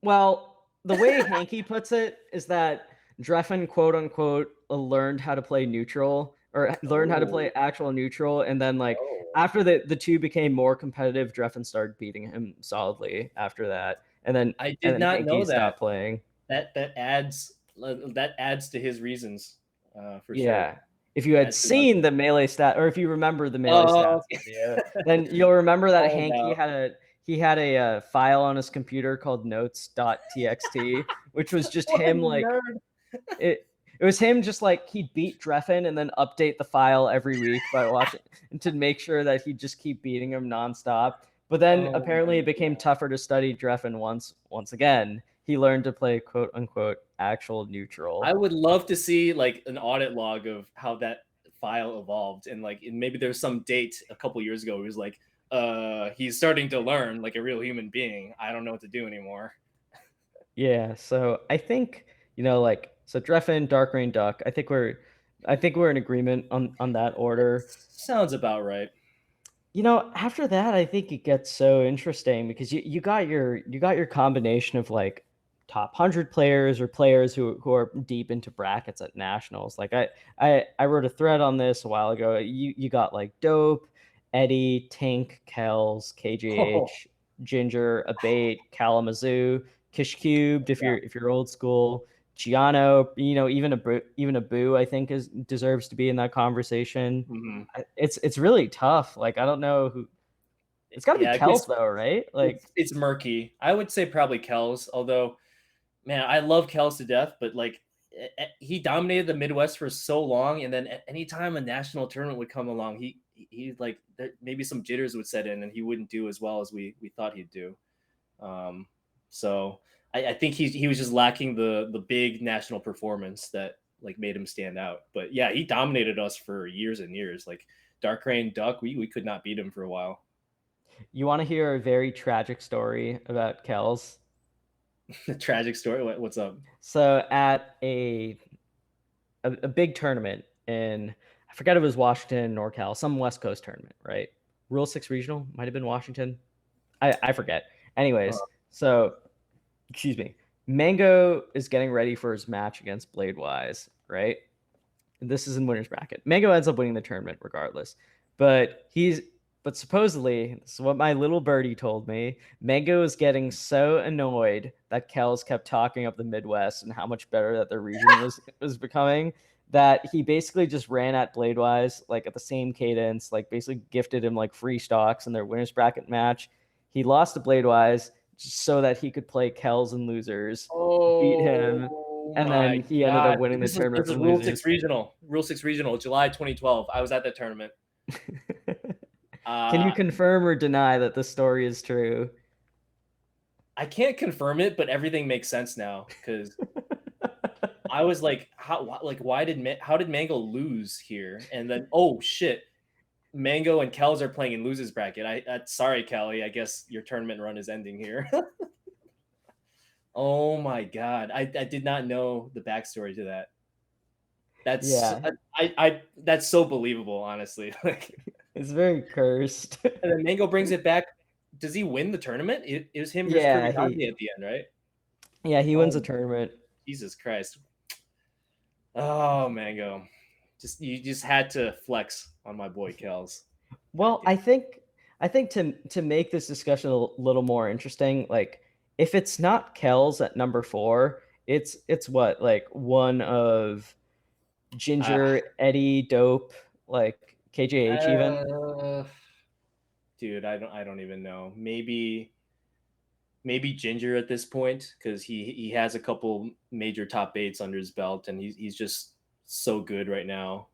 well, the way Hanky puts it is that Dreffen, quote unquote, learned how to play neutral or learned how to Oh, play actual neutral, and then like oh. after the two became more competitive, Dreffen started beating him solidly after that, and then I and did then not Hanky know that. stopped playing. That adds to his reasons, for sure. Yeah. If you had Adds to the seen the melee stat, or if you remember the melee Oh, stats video, then you'll remember that all Hanky about. had a file on his computer called notes.txt, which was just What a him like nerd. it was him just like he'd beat Dreffen and then update the file every week by watching and to make sure that he'd just keep beating him nonstop. But then Oh my apparently it became god. tougher to study Dreffen once again. He learned to play quote unquote actual I neutral. would love to see like an audit log of how that file evolved, and like maybe there's some date a couple years ago. It was like, he's starting to learn like a real human being. I don't know what to do anymore. Yeah, so I think, like, so Dreffen, Dark Rain, Duck, I think we're I think we're in agreement on that order. Sounds about right. After that, I think it gets so interesting because you got your combination of like top 100 players or players who are deep into brackets at nationals. Like I wrote a thread on this a while ago. You got like Dope, Eddie, Tink, Kells, Oh, KJH, Ginger, Abate, Kalamazoo, Kish Cubed if yeah. you're old school. Giano, even a Boo, I think is deserves to be in that conversation. Mhm. It's really tough. Like I don't know who. It's got to be Yeah, it gets Kels though, right? Like it's murky. I would say probably Kells, although man, I love Kells to death, but like he dominated the Midwest for so long, and then anytime a national tournament would come along, he like maybe some jitters would set in, and he wouldn't do as well as we thought he'd do. Um, so I think he was just lacking the big national performance that like made him stand out. But yeah, he dominated us for years and years. Like Dark Rain Duck, we could not beat him for a while. you want to hear a very tragic story about Kels? Tragic story. What's up? So at a big tournament in, I forget if it was Washington, NorCal, some West Coast tournament, right? Rule 6 regional might have been Washington. I forget. Anyways, so excuse me. Mango is getting ready for his match against Bladewise, right? This is in winner's bracket. Mango ends up winning the tournament regardless. But supposedly, this is what my little birdie told me. Mango is getting so annoyed that Kells kept talking up the Midwest and how much better that their region was becoming that he basically just ran at Bladewise like at the same cadence, like basically gifted him like free stocks in their winners bracket match. He lost to Bladewise just so that he could play Kells and losers, beat him, Oh and my then he ended up god! winning the This tournament is from Rule Six losers. Regional. Rule Six Regional, July 2012. I was at that tournament. Can you Uh, confirm or deny that the story is true? I can't confirm it, but everything makes sense now because I was like, why how did Mango lose here? And then, oh shit, Mango and Kells are playing in losers bracket. Sorry, Kelly. I guess your tournament run is ending here. Oh my god, I did not know the backstory to that. That's Yeah, that's so believable, honestly. Like, it's very cursed. and then Mango brings it back. Does he win the tournament? It was him versus yeah, Privigande at the end, right? he wins a Oh, tournament. Jesus Christ. Oh, Mango. You just had to flex on my boy Kells. God Well, damn. I think to make this discussion a little more interesting, like if it's not Kells at number 4, it's what, like one of Uh, Ginger, Eddie, Dope, like KJH even. uh, dude, I don't even know. Maybe Ginger at this point because he has a couple major top eights under his belt and he's just so good right now.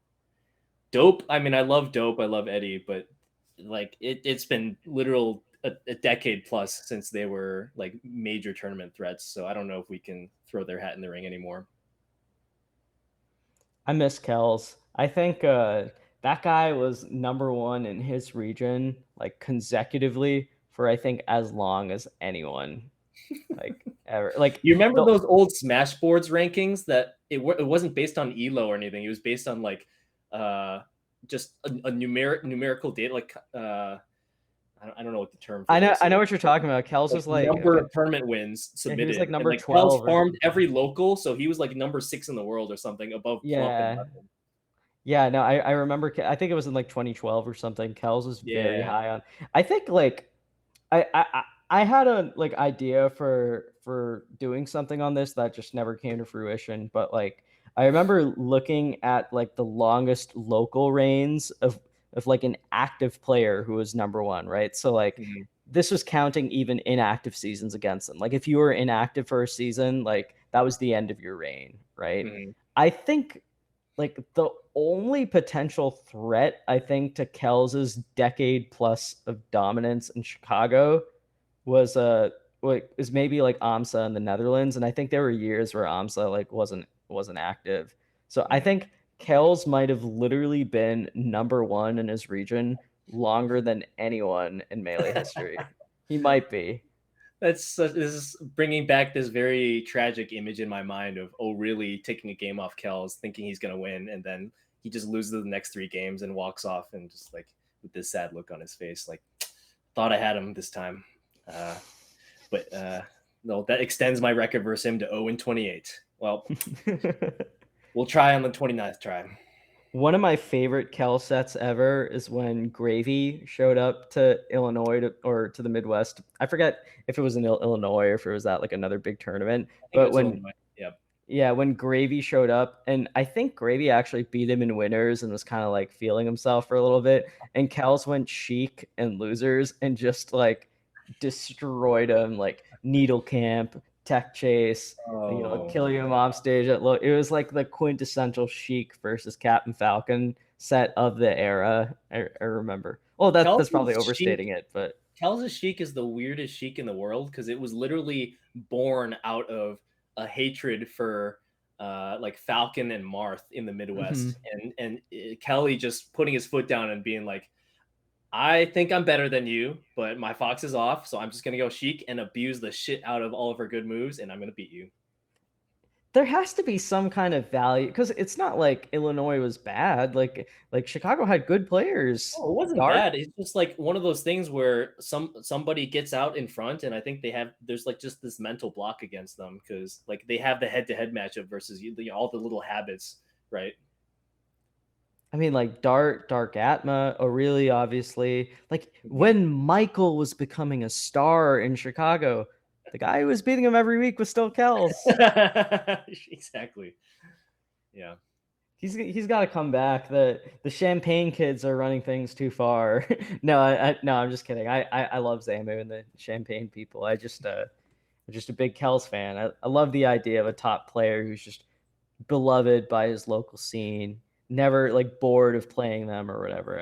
Dope. I mean, I love Dope. I love Eddie, but like it's been literal a decade plus since they were like major tournament threats. So I don't know if we can throw their hat in the ring anymore. I miss Kells. I think that guy was number 1 in his region like consecutively for I think as long as anyone like ever. Like You remember the those old Smashboards rankings that it wasn't based on elo or anything. It was based on like uh just a numerical data like I don't know what the term for I this know is. what you're talking about. Kells Like was like number of tournament wins yeah, he was submitted, like and number like Kells 12 or farmed every local, so he was like number 6 in the world or something above Plump and yeah. Hudson. Yeah, no, I remember I think it was in like 2012 or something. Kells was very Yeah. high on. I think like I had a like idea for doing something on this that just never came to fruition. But like I remember looking at like the longest local reigns of like an active player who was number 1, right? So like Mhm, this was counting even inactive seasons against them. Like if you were inactive for a season, like that was the end of your reign, right? mhm. I think like the only potential threat I think to Kels's decade plus of dominance in Chicago was like is maybe like AMSA in the Netherlands, and I think there were years where AMSA like wasn't active. So I Mhm. think Kells might have literally been number 1 in his region longer than anyone in Melee history. He might be. This is bringing back this very tragic image in my mind of really taking a game off Kells, thinking he's gonna win, and then he just loses the next 3 games and walks off, and just like with this sad look on his face, like thought I had him this time, but no, that extends my record versus him to 0-28. Well, we'll try on the 29th try. One of my favorite Kel sets ever is when Gravy showed up to Illinois or to the Midwest. I forget if it was in Illinois or if it was at like another big tournament. I think it But was when Illinois. Yep. yeah, when Gravy showed up, and I think Gravy actually beat him in winners and was kind of like feeling himself for a little bit. And Kels went Sheik and losers and just like destroyed him, like Needle Camp, Tech Chase, kill your mom stage at low. It was like the quintessential Sheik versus Captain Falcon set of the era. I remember. Well, that's probably overstating it, but Kells' Sheik is the weirdest Sheik in the world because it was literally born out of a hatred for like Falcon and Marth in the Midwest, and Kelly just putting his foot down and being like, I think I'm better than you, but my fox is off, so I'm just gonna go Sheik and abuse the shit out of all of her good moves, and I'm gonna beat you. there has to be some kind of value because it's not like Illinois was bad. Like Chicago had good players. Oh, it wasn't bad. It's just like one of those things where somebody gets out in front, and I think there's like just this mental block against them because like they have the head-to-head matchup versus all the little habits, right? I mean, like Dark Atma, Aurelia, obviously. Like when Michael was becoming a star in Chicago, the guy who was beating him every week was still Kells. Exactly. Yeah. He's got to come back. The Champagne kids are running things too far. No, I'm just kidding. I love Zamu and the Champagne people. I'm just a big Kells fan. I love the idea of a top player who's just beloved by his local scene, never like bored of playing them or whatever.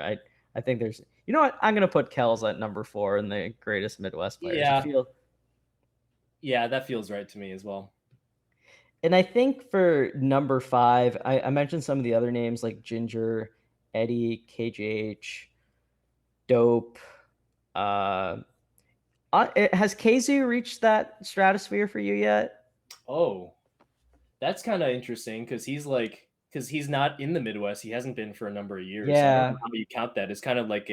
I think there's, you know what, I'm gonna put Kells at number 4 in the greatest Midwest players. Yeah, that feels right to me as well. And I think for number 5, I mentioned some of the other names like Ginger, Eddie, KJH, Dope. Has KZoo reached that stratosphere for you yet? Oh, that's kind of interesting because he's not in the Midwest. He hasn't been for a number of years. So I don't know how you count that. It's kind of like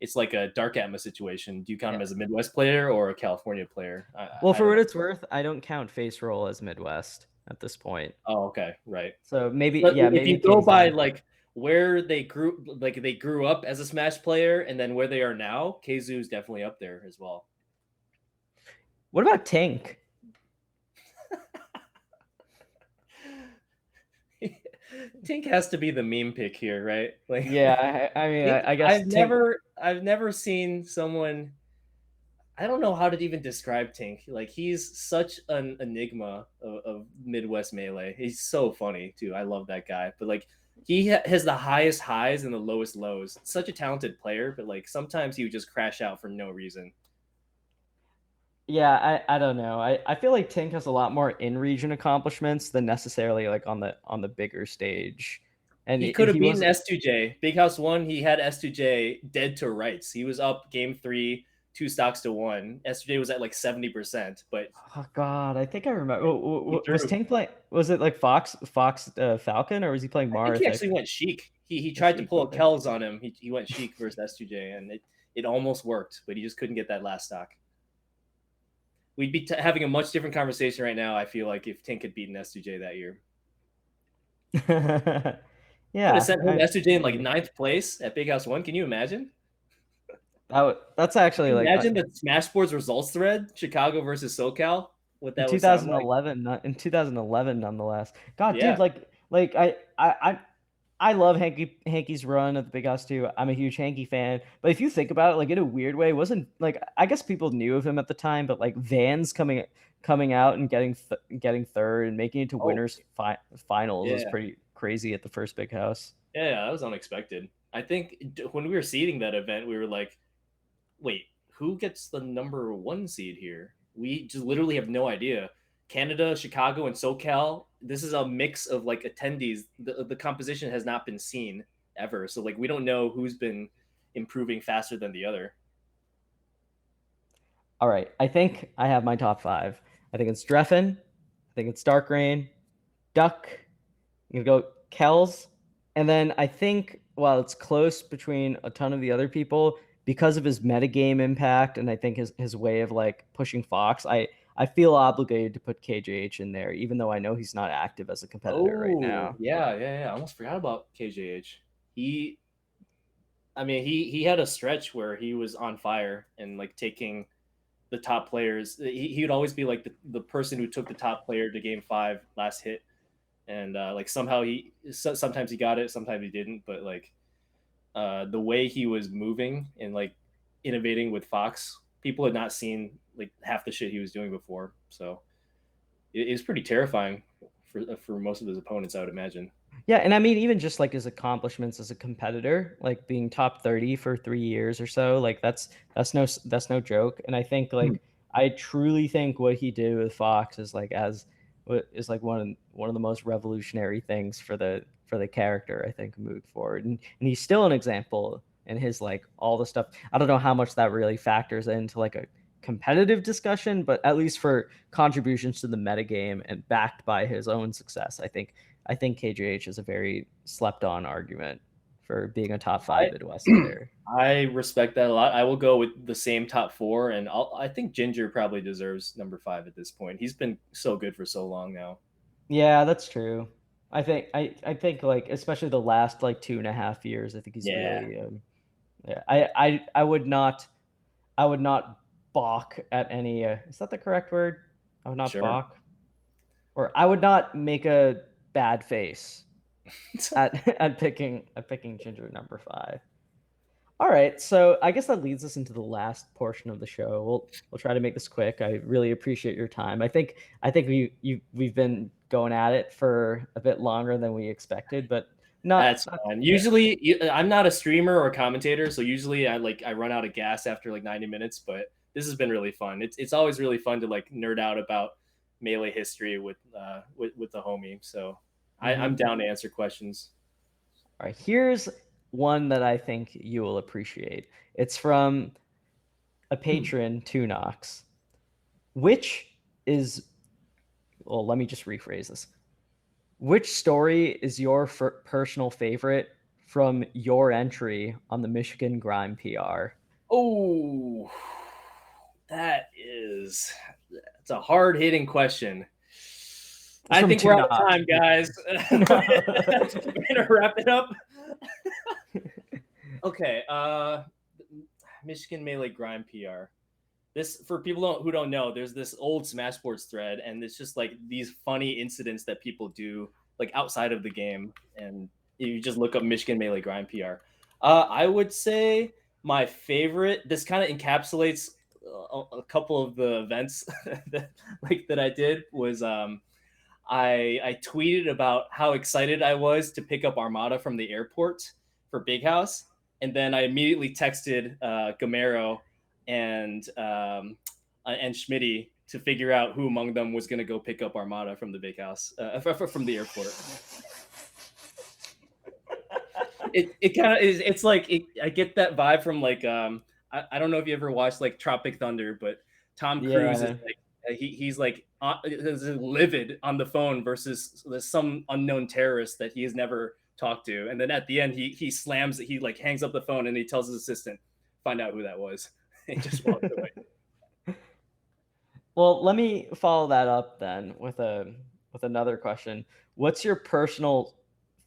it's like a Dark Atma situation. Do you count him as a Midwest player or a California player? For what it's worth, I don't count Face Roll as Midwest at this point. Oh, okay, right. So maybe, but if maybe you go by like where they grew up as a Smash player and then where they are now, KZoo's definitely up there as well. What about Tink? Tink has to be the meme pick here, right? Like, yeah, I mean, I guess I've never seen someone. I don't know how to even describe Tink. Like, he's such an enigma of Midwest Melee. He's so funny too. I love that guy. But like, he has the highest highs and the lowest lows. Such a talented player, but like sometimes he would just crash out for no reason. Yeah, I don't know. I feel like Tink has a lot more in-region accomplishments than necessarily like on the bigger stage. And he could have beaten S2J. Big House 1, he had S2J dead to rights. He was up game 3, 2 stocks to 1. S2J was at like 70%, but oh god, I think I remember. Was Tink playing? Was it like Fox Falcon, or was he playing Marth? I think he actually went Sheik. He tried to pull a Kells on him. He went Sheik versus S2J, and it almost worked, but he just couldn't get that last stock. We'd be having a much different conversation right now, I feel like, if Tink had beaten S2J that year. Yeah. I sent him S2J in like 9th place at Big House 1. Can you imagine? That's actually like imagine the Smash Sports results thread, Chicago versus SoCal. What that in 2011, like. In 2011, nonetheless. God, yeah. Dude, like I love Hanky's run at the Big House too. I'm a huge Hanky fan, but if you think about it, like in a weird way, it wasn't like, I guess people knew of him at the time, but like Vans coming out and getting third and making it to winners finals is pretty crazy at the first Big House. Yeah, that was unexpected. I think when we were seeding that event, we were like, wait, who gets the number 1 seed here? We just literally have no idea. Canada, Chicago, and SoCal, this is a mix of like attendees. The composition has not been seen ever. So like we don't know who's been improving faster than the other. All right, I think I have my top 5. I think it's Dreffin. I think it's Dark Rain, Duck. You go Kells, and then I think while it's close between a ton of the other people, because of his metagame impact and I think his way of like pushing Fox, I feel obligated to put KJH in there, even though I know he's not active as a competitor right Oh, now. yeah. I almost forgot about KJH. He, I mean, he had a stretch where he was on fire and like taking the top players. He would always be like the person who took the top player to game 5 last hit, and like somehow sometimes he got it, sometimes he didn't. But like the way he was moving and like innovating with Fox, people had not seen like half the shit he was doing before. So it was pretty terrifying for most of his opponents, I would imagine. Yeah, and I mean even just like his accomplishments as a competitor, like being top 30 for 3 years or so, like that's no joke. And I think Hmm. like I truly think what he did with Fox is like is like one of the most revolutionary things for the character, I think, moving forward. And he's still an example in his like all the stuff. I don't know how much that really factors into like a competitive discussion, but at least for contributions to the metagame and backed by his own success, I think KJH is a very slept on argument for being a top 5 Midwest I hitter. I respect that a lot. I will go with the same top 4, and I think Ginger probably deserves number 5 at this point. He's been so good for so long now. Yeah, that's true. I think like especially the last like 2.5 years, I think he's Yeah, really yeah. I would not balk at any is that the correct word? I would not sure. balk, or I would not make a bad face at at picking Ginger number 5. All right, so I guess that leads us into the last portion of the show. We'll try to make this quick. I really appreciate your time. I think we've been going at it for a bit longer than we expected, but That's not fine. yeah. Usually, I'm not a streamer or a commentator, so usually I run out of gas after like 90 minutes. But this has been really fun. It's always really fun to like nerd out about melee history with the homie. So I'm Mhm. down to answer questions. All right, here's one that I think you will appreciate. It's from a Hmm. patron, Tunox. Which is well, let me just rephrase this. Which story is your personal favorite from your entry on the Michigan Grime PR? Oh, that's a hard hitting question. It's I from think we're out of Tunox. time, guys. We're gonna wrap it up. Okay. Michigan Melee Grind PR. This for people who don't know, there's this old Smash Sports thread, and it's just like these funny incidents that people do like outside of the game, and you just look up Michigan Melee Grind PR. I would say my favorite. This kind of encapsulates a couple of the events that I did was I tweeted about how excited I was to pick up Armada from the airport for Big House, and then I immediately texted Gamero and Schmitty to figure out who among them was going to go pick up Armada from the Big House from the airport. It kind of is. It's like I get that vibe from like I don't know if you ever watched like Tropic Thunder, but Tom Cruise is Yeah. like he's like livid on the phone versus some unknown terrorist that he has never talked to, and then at the end he slams he like hangs up the phone and he tells his assistant find out who that was. He just walks away. Well, let me follow that up then with another question. What's your personal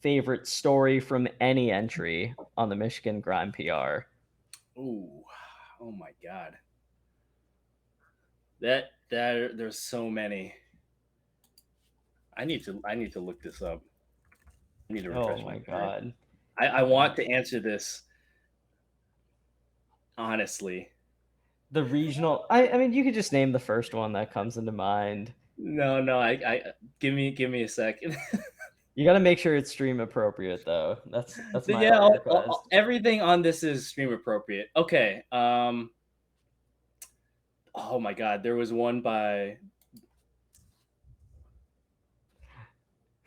favorite story from any entry on the Michigan Grime PR? Ooh, oh my god, that there's so many. I need to look this up. I need to Oh refresh my my memory. god. I want to answer this honestly. The regional I mean you could just name the first one that comes into mind. No, I give me a second. You got to make sure it's stream appropriate though. That's my Yeah, only request. everything on this is stream appropriate. Okay. Oh my God, there's one by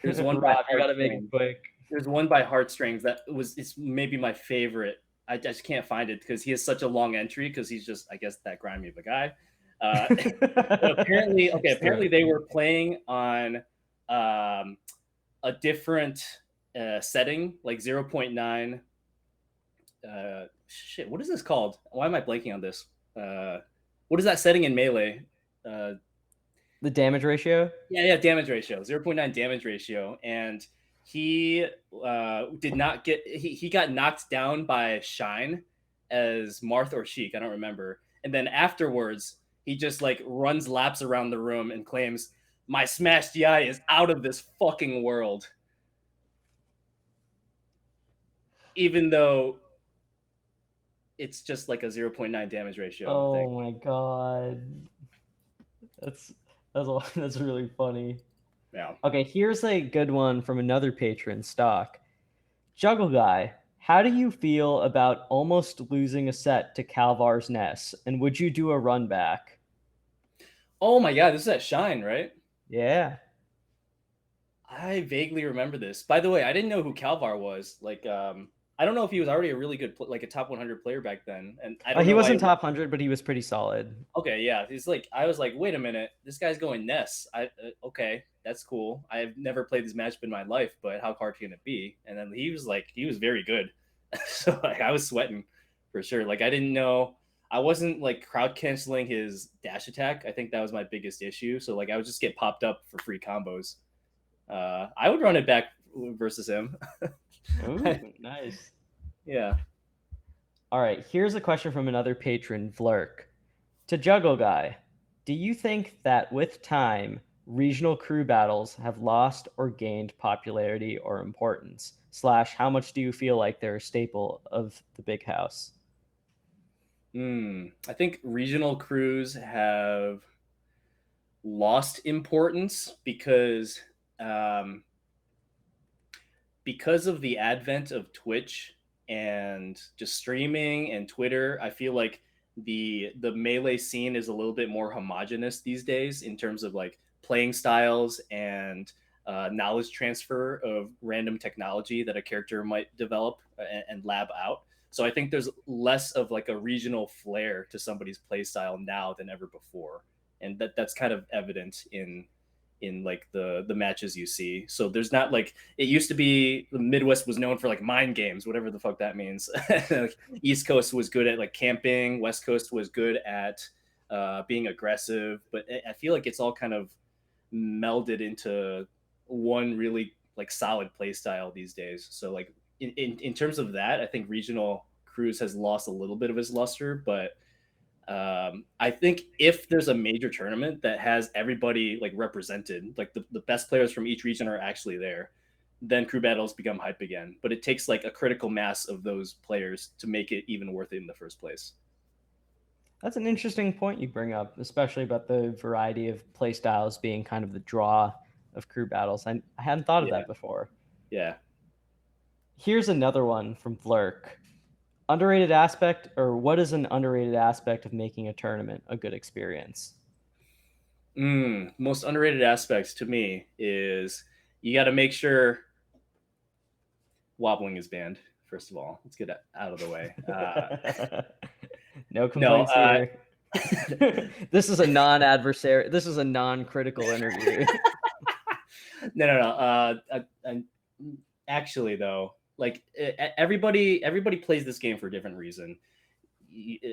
Rob, you got to make it Heartstrings. quick. There's one by Heartstrings that was it's maybe my favorite. I just can't find it because he has such a long entry because he's just I guess that grimy of a guy. Apparently they were playing on a different setting, like 0.9. Shit, what is this called? Why am I blanking on this? What is that setting in Melee? The damage ratio? Yeah, damage ratio, 0.9 damage ratio. And he did not get, he got knocked down by Shine as Marth or Sheik, I don't remember. And then afterwards, he just like runs laps around the room and claims, my Smash DI is out of this fucking world. Even though it's just like a 0.9 damage ratio Oh thing. my god. That's really funny. Yeah. Okay, here's a good one from another patron, Stock. Juggleguy, how do you feel about almost losing a set to Calvar's Ness? And would you do a run back? Oh my god, this is at Shine, right? Yeah. I vaguely remember this. By the way, I didn't know who Calvar was. Like, I don't know if he was already a really good, like a top 100 player back then. And I don't He know wasn't why. top 100, but he was pretty solid. Okay, yeah. He's like, I was like, wait a minute, this guy's going Ness. Okay, that's cool. I've never played this matchup in my life, but how hard can it be? And then he was like, he was very good. So like, I was sweating for sure. Like, I didn't know. I wasn't like crowd canceling his dash attack. I think that was my biggest issue. So like, I would just get popped up for free combos. I would run it back versus him. Ooh, nice. Yeah. All right, here's a question from another patron, Vlurk. To Juggleguy, do you think that with time, regional crew battles have lost or gained popularity or importance? / how much do you feel like they're a staple of the big house? I think regional crews have lost importance um, because of the advent of Twitch and just streaming and Twitter. I feel like the Melee scene is a little bit more homogenous these days in terms of like playing styles and knowledge transfer of random technology that a character might develop and lab out. So I think there's less of like a regional flair to somebody's play style now than ever before, and that's kind of evident in like the matches you see. So there's not like, it used to be the Midwest was known for like mind games, whatever the fuck that means. Like, East Coast was good at like camping, West Coast was good at being aggressive, but I feel like it's all kind of melded into one really like solid play style these days. So like in terms of that, I think regional cruise has lost a little bit of its luster, but I think if there's a major tournament that has everybody like represented, like the best players from each region are actually there, then crew battles become hype again. But it takes like a critical mass of those players to make it even worth it in the first place. That's an interesting point you bring up, especially about the variety of play styles being kind of the draw of crew battles. I hadn't thought of that before. Yeah. Here's another one from Vlurk. Underrated aspect, or what is an underrated aspect of making a tournament a good experience? Most underrated aspects to me is you got to make sure wobbling is banned. First of all, let's get it out of the way. No complaints here. This is a non-adversary. This is a non-critical interview. No. Actually, though, like everybody plays this game for a different reason.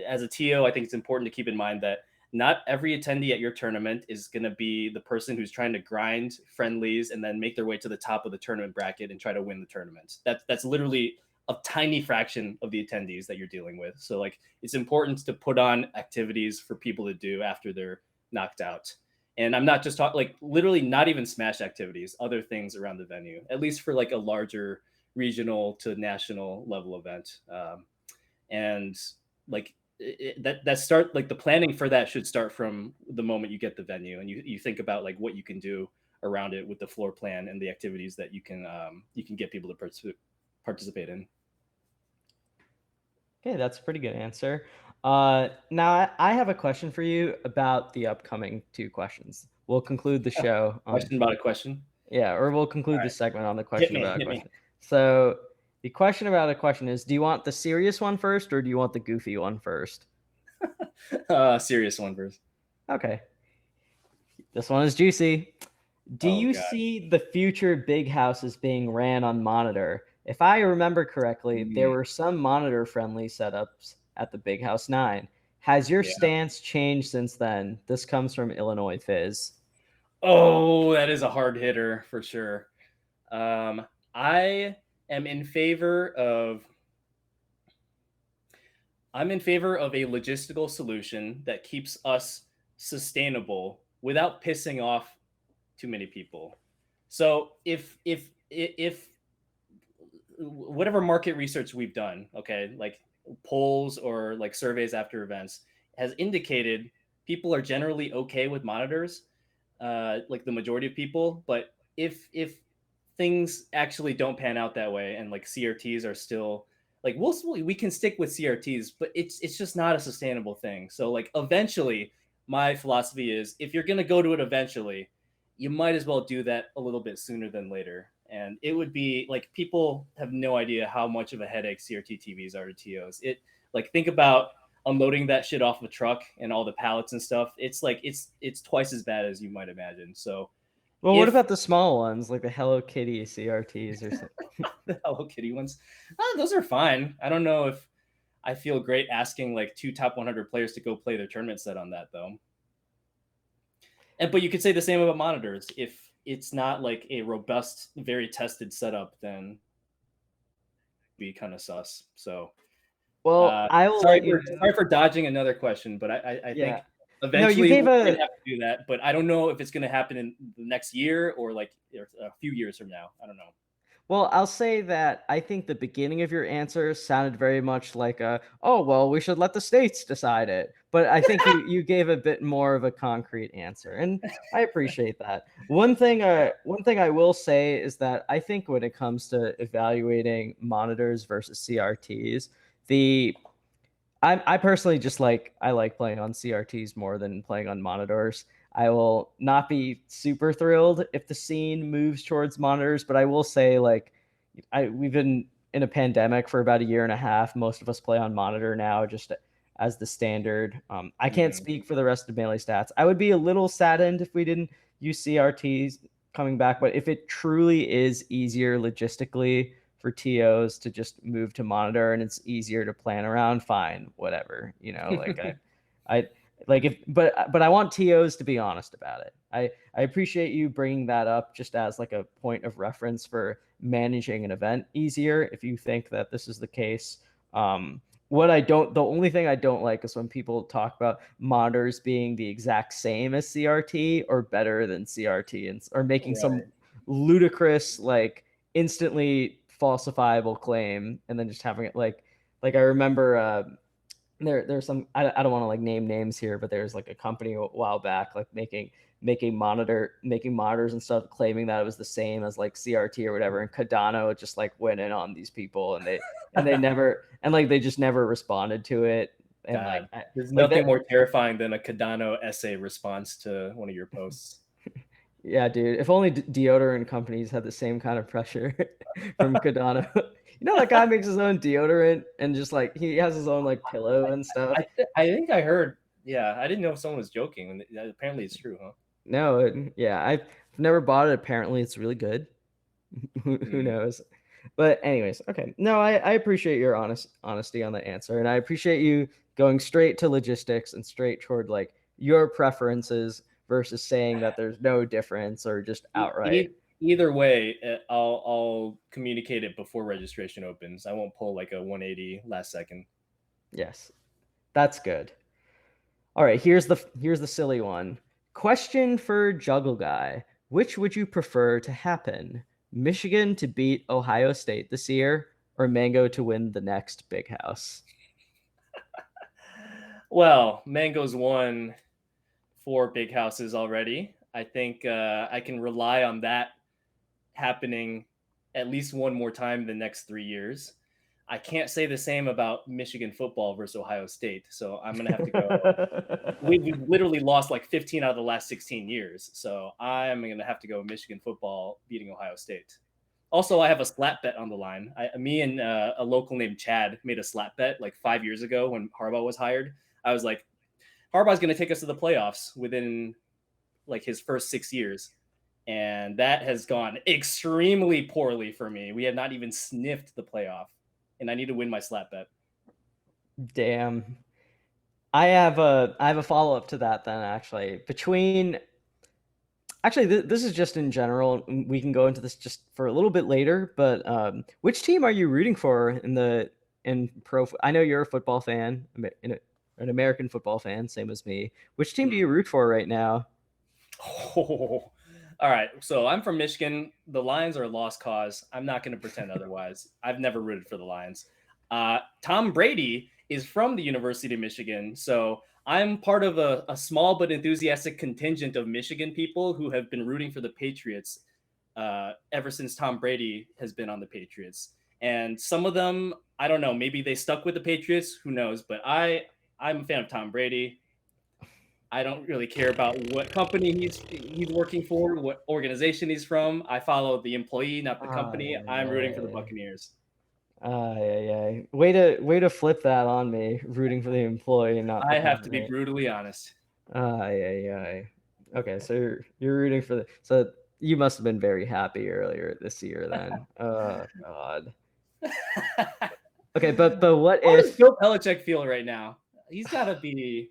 As a TO, I think it's important to keep in mind that not every attendee at your tournament is going to be the person who's trying to grind friendlies and then make their way to the top of the tournament bracket and try to win the tournament. That's literally a tiny fraction of the attendees that you're dealing with. So like, it's important to put on activities for people to do after they're knocked out. And I'm not just talking like literally not even Smash activities, other things around the venue, at least for like a larger regional to national level event. And like that start, like the planning for that should start from the moment you get the venue and you think about like what you can do around it with the floor plan and the activities that you can get people to participate in. Okay, that's a pretty good answer. Now I have a question for you about the upcoming 2 questions. We'll conclude the show. Question about a question? Yeah, or we'll conclude the segment on the question about a question. Me. So the question about a question is, do you want the serious one first or do you want the goofy one first? Serious one first. Okay. This one is juicy. Do Oh you God. see the future big houses being ran on monitor? If I remember correctly, there Mm, were some monitor friendly setups at the Big House 9. Has your yeah. stance changed since then? This comes from Illinois Fizz. Oh, that is a hard hitter for sure. I am in favor of I'm in favor of a logistical solution that keeps us sustainable without pissing off too many people. So if whatever market research we've done, okay, like polls or like surveys after events, has indicated people are generally okay with monitors, like the majority of people. But if things actually don't pan out that way, and like CRTs are still like we can stick with CRTs, but it's just not a sustainable thing. So like eventually, my philosophy is if you're gonna go to it eventually, you might as well do that a little bit sooner than later. And it would be like people have no idea how much of a headache CRT TVs are to TOs. It like think about unloading that shit off a truck and all the pallets and stuff. It's like it's twice as bad as you might imagine. So Well, what if about the small ones, like the Hello Kitty CRTs or something? the Hello Kitty ones, those are fine. I don't know if I feel great asking like two top 100 players to go play their tournament set on that though. And but you could say the same about monitors. If it's not like a robust, very tested setup, then be kind of sus. So Well, I will let you know. sorry for dodging another question, but I Yeah. think No, you eventually gave we're gonna a have to do that. But I don't know if it's gonna happen in the next year or like a few years from now. I don't know. Well, I'll say that I think the beginning of your answer sounded very much like a, oh, well, we should let the states decide it. But I think you gave a bit more of a concrete answer, and I appreciate that. One thing I will say is that I think when it comes to evaluating monitors versus CRTs, the I personally just I like playing on CRTs more than playing on monitors. I will not be super thrilled if the scene moves towards monitors, but I will say we've been in a pandemic for about a year and a half. Most of us play on monitor now, just as the standard. I can't Mhm. speak for the rest of Melee Stats. I would be a little saddened if we didn't use CRTs coming back, but if it truly is easier logistically for TOs to just move to monitor and it's easier to plan around, fine, whatever. I like if but I want TOs to be honest about it. I appreciate you bringing that up just as like a point of reference for managing an event easier if you think that this is the case. The only thing I don't like is when people talk about monitors being the exact same as CRT or better than CRT and or making some Right. ludicrous instantly falsifiable claim and then just having it I remember there's some I don't want to name names here, but there's like a company a while back making monitors and stuff claiming that it was the same as like CRT or whatever, and Cardano just went in on these people and they never and they just never responded to it, and God, there's like nothing that. more terrifying than a Cardano essay response to one of your posts. Yeah, dude. If only deodorant companies had the same kind of pressure from Cardano. You know that guy makes his own deodorant and just he has his own pillow and stuff. I think I heard. Yeah, I didn't know if someone was joking. Apparently, it's true, huh? No, yeah, I've never bought it. Apparently, it's really good. Who Mm. knows? But anyways, okay. No, I appreciate your honesty on the answer, and I appreciate you going straight to logistics and straight toward your preferences versus saying that there's no difference or just outright. Either way, I'll communicate it before registration opens. I won't pull like a 180 last second. Yes, that's good. All right, here's the silly one. Question for Juggleguy. Which would you prefer to happen? Michigan to beat Ohio State this year or Mango to win the next big house? Well, Mango's won 4 big houses already. I think I can rely on that happening at least one more time in the next 3 years. I can't say the same about Michigan football versus Ohio State, so I'm gonna have to go. We've literally lost like 15 out of the last 16 years, so I'm gonna have to go Michigan football beating Ohio State. Also, I have a slap bet on the line. Me and a local named Chad made a slap bet like 5 years ago when Harbaugh was hired. I was like, Harbaugh's going to take us to the playoffs within like his first 6 years. And that has gone extremely poorly for me. We have not even sniffed the playoff, and I need to win my slap bet. Damn. I have a follow up to that then actually. This is just in general. We can go into this just for a little bit later, but which team are you rooting for in pro? I know you're a football fan, an American football fan, same as me. Which team do you root for right now? Oh, all right. So I'm from Michigan. The Lions are a lost cause. I'm not going to pretend otherwise. I've never rooted for the Lions. Tom Brady is from the University of Michigan, so I'm part of a small but enthusiastic contingent of Michigan people who have been rooting for the Patriots ever since Tom Brady has been on the Patriots. And some of them, I don't know, maybe they stuck with the Patriots, who knows? But I'm a fan of Tom Brady. I don't really care about what company he's working for, what organization he's from. I follow the employee, not the company. I'm rooting for the Buccaneers. Yeah. Way to flip that on me. Rooting for the employee, not the I have to be company. brutally honest. Yeah. Okay, so you're rooting for the. So you must have been very happy earlier this year then. Oh God. Okay, but what How does if? Bill Belichick feel right now? He's got to be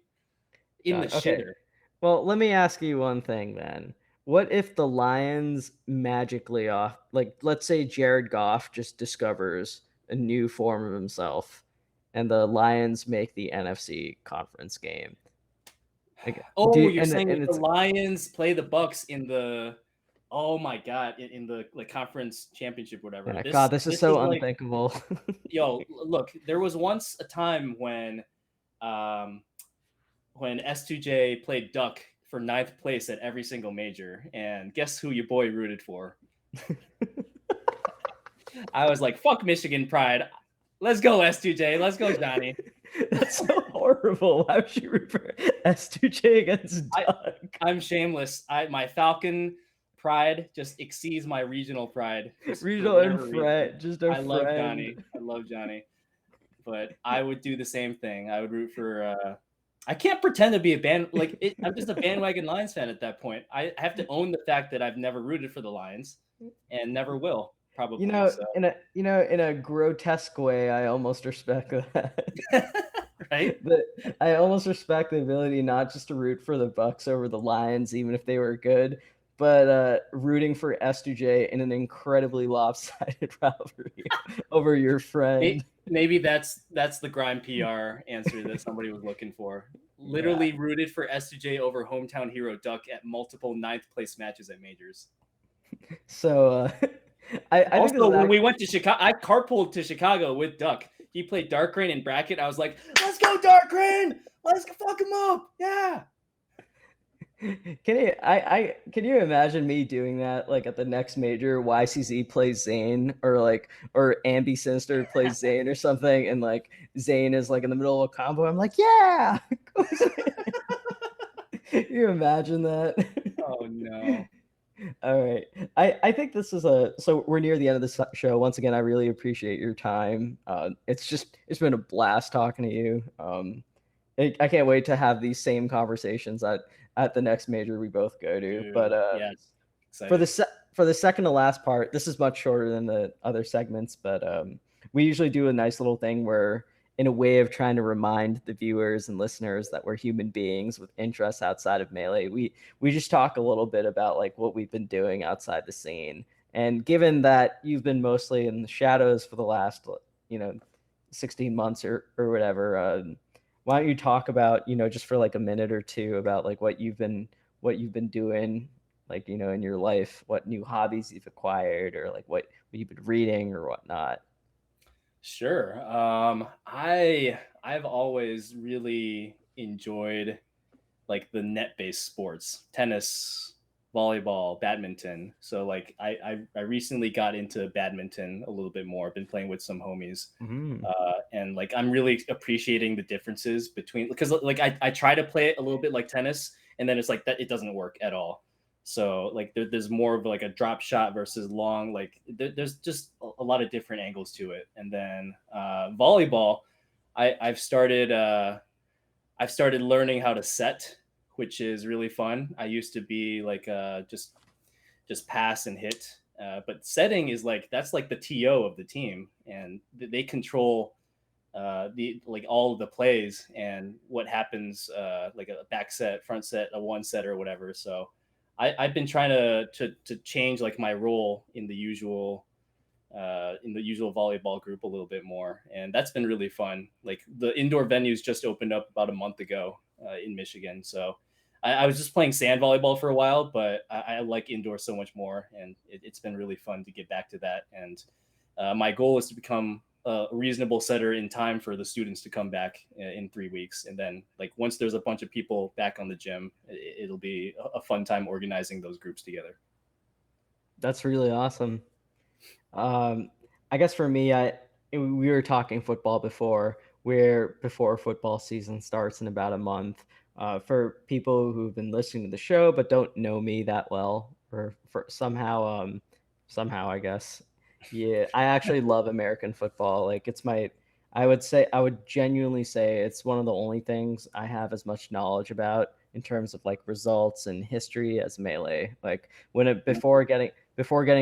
in the God, okay. shitter. Well, let me ask you one thing then. What if the Lions magically off, like, let's say Jared Goff just discovers a new form of himself, and the Lions make the NFC conference game? Like, Oh, you're saying and if the it's Lions play the Bucks in the, oh my God, in the like conference championship, whatever. yeah, God, This this is this is so like, unthinkable. yo, look, there was once a time um, when S2J played Duck for 9th place at every single major, and guess who your boy rooted for? I was like, fuck Michigan pride. Let's go, S2J. Let's go, Johnny. That's so horrible. Why would you root for S2J against Doug? I'm shameless. My Falcon pride just exceeds my regional pride. Just for Regional and whatever reason. friend, just a I love friend. Johnny. I love Johnny. But I would do the same thing. I would root for. I can't pretend to be a band like it, I'm just a bandwagon Lions fan at that point. I have to own the fact that I've never rooted for the Lions, and never will probably. So In a grotesque way, I almost respect that. right. But I almost respect the ability not just to root for the Bucks over the Lions, even if they were good, but rooting for S2J in an incredibly lopsided rivalry over your friend. Maybe that's the grime PR answer that somebody was looking for. Literally rooted for S2J over hometown hero Duck at multiple 9th place matches at majors. So I also, when we went to Chicago, I carpooled to Chicago with Duck. He played Dark Rain in bracket. I was like, let's go, Dark Rain! Let's fuck him up! Yeah. Can you imagine me doing that like at the next major? YCZ plays Zane, or Ambi Sinister plays Zane or something, and like Zane is like in the middle of a combo. I'm like, yeah. Can you imagine that? Oh no. All right. I think this is so we're near the end of the show. Once again, I really appreciate your time. It's been a blast talking to you. I can't wait to have these same conversations at the next major we both go to. Dude, But yes. for the second to last part, this is much shorter than the other segments, but we usually do a nice little thing where, in a way of trying to remind the viewers and listeners that we're human beings with interests outside of Melee, we just talk a little bit about like what we've been doing outside the scene. And given that you've been mostly in the shadows for the last 16 months or whatever, why don't you talk about, just for like a minute or two about like what you've been doing, like, in your life, what new hobbies you've acquired, or like what you've been reading or whatnot. Sure. I've always really enjoyed like the net-based sports, tennis, volleyball, badminton. So like I recently got into badminton a little bit more. I've been playing with some homies, and like I'm really appreciating the differences between, because like I try to play it a little bit like tennis, and then it's like that it doesn't work at all. So like there's more of like a drop shot versus long. Like there's just a lot of different angles to it. And then volleyball, I've started. I've started learning how to set, which is really fun. I used to be like just pass and hit, but setting is like that's like the TO of the team, and they control the like all of the plays and what happens, like a back set, front set, a one set or whatever. So I've been trying to change like my role in the usual volleyball group a little bit more, and that's been really fun. Like the indoor venues just opened up about a month ago in Michigan, so I was just playing sand volleyball for a while, but I like indoor so much more, and it's been really fun to get back to that. And my goal is to become a reasonable setter in time for the students to come back in 3 weeks, and then like once there's a bunch of people back on the gym, it'll be a fun time organizing those groups together. That's really awesome. I guess for me, we were talking football before, where before football season starts in about a month. For people who've been listening to the show but don't know me that well, or for somehow I guess, yeah, I actually love American football. Like I would genuinely say it's one of the only things I have as much knowledge about in terms of like results and history as Melee. Like before getting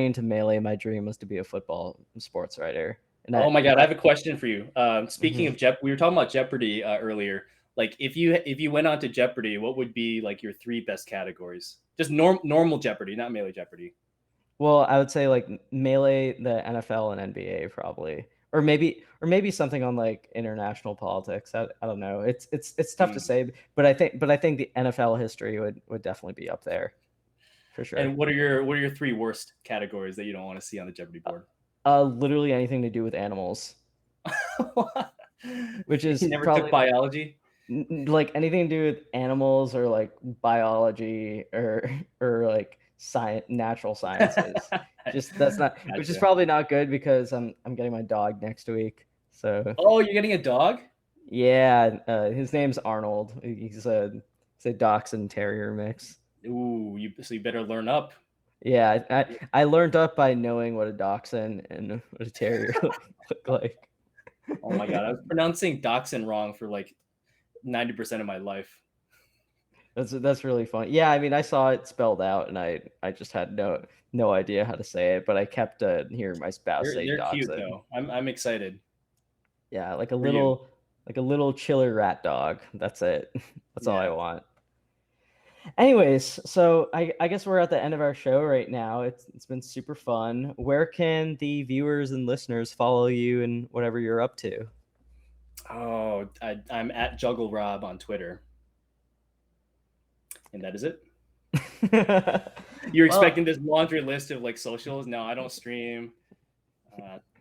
into Melee, my dream was to be a football sports writer. And Oh my God, I have a question for you. Speaking Mhm. of we were talking about Jeopardy earlier. Like, if you went on to Jeopardy, what would be like your three best categories? Just normal Jeopardy, not Melee Jeopardy. Well, I would say like Melee, the NFL and NBA probably, or maybe something on like international politics. I don't know. It's tough to Hmm. say, but I think the NFL history would definitely be up there for sure. And what are your three worst categories that you don't want to see on the Jeopardy board? Literally anything to do with animals, which You is never took probably biology? like anything to do with animals or like biology or like science, natural sciences. Just that's not, which is Gotcha. probably not good because I'm getting my dog next week. So Oh, you're getting a dog? yeah, his name's Arnold. He's a dachshund terrier mix. Ooh, you better learn up. Yeah, I learned up by knowing what a dachshund and what a terrier look like. Oh my God, I was pronouncing dachshund wrong for like 90% of my life. That's really funny. Yeah, I mean, I saw it spelled out, and I just had no idea how to say it, but I kept hearing my spouse say They're cute dachshund. though. I'm excited Yeah, for you. like a little chiller rat dog. That's it. That's all I Yeah. want. Anyways, so I guess we're at the end of our show right now. It's been super fun. Where can the viewers and listeners follow you and whatever you're up to? Oh, I'm at Juggle Rob on Twitter, and that is it. You're Well, expecting this laundry list of like socials? No, I don't stream.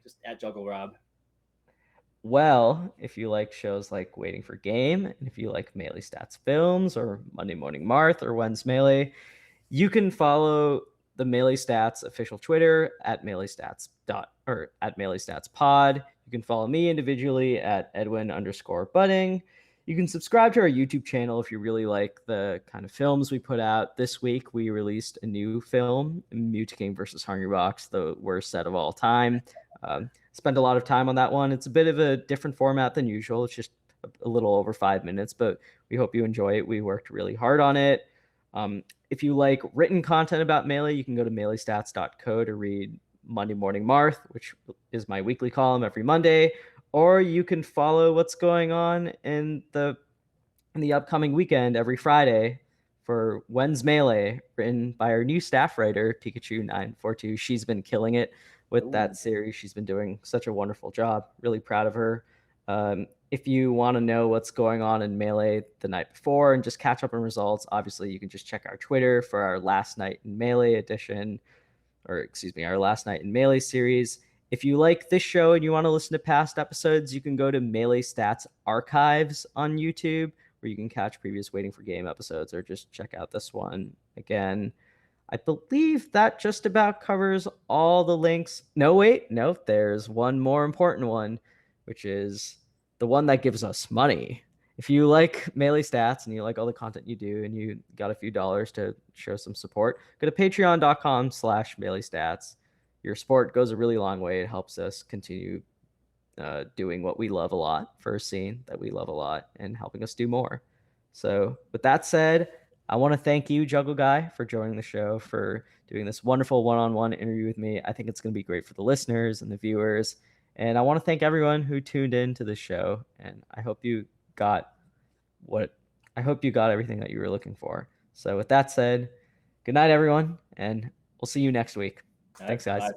Just at Juggle Rob. Well, if you like shows like Waiting for Game, and if you like Melee Stats Films or Monday Morning Marth or When's Melee, you can follow the Melee Stats official Twitter at Melee Stats dot or at Melee Stats Pod. You can follow me individually at Edwin underscore budding. You can subscribe to our YouTube channel if you really like the kind of films we put out. This week we released a new film, Mute King versus Hungrybox, the worst set of all time. Spent a lot of time on that one. It's a bit of a different format than usual. It's just a little over 5 minutes, but we hope you enjoy it. We worked really hard on it. If you like written content about Melee, you can go to meleestats.co to read Monday Morning Marth, which is my weekly column every Monday, or you can follow what's going on in the upcoming weekend every Friday for When's Melee, written by our new staff writer, Pikachu942. She's been killing it with that Ooh. series. She's been doing such a wonderful job. Really proud of her. If you want to know what's going on in Melee the night before and just catch up on results, obviously you can just check our Twitter for our Last Night in Melee edition, or excuse me, our Last Night in Melee series. If you like this show and you want to listen to past episodes, you can go to Melee Stats Archives on YouTube, where you can catch previous Waiting for Game episodes or just check out this one again. I believe that just about covers all the links. No, wait, no, there's one more important one, which is the one that gives us money. If you like Melee Stats and you like all the content you do and you got a few dollars to show some support, go to patreon.com/Melee Stats. Your support goes a really long way. It helps us continue doing what we love a lot for a scene that we love a lot and helping us do more. So with that said, I want to thank you, Juggleguy, for joining the show, for doing this wonderful one-on-one interview with me. I think it's going to be great for the listeners and the viewers. And I want to thank everyone who tuned in to the show. And I hope you got everything that you were looking for. So with that said, good night, everyone, and we'll see you next week. Thanks, guys. Bye.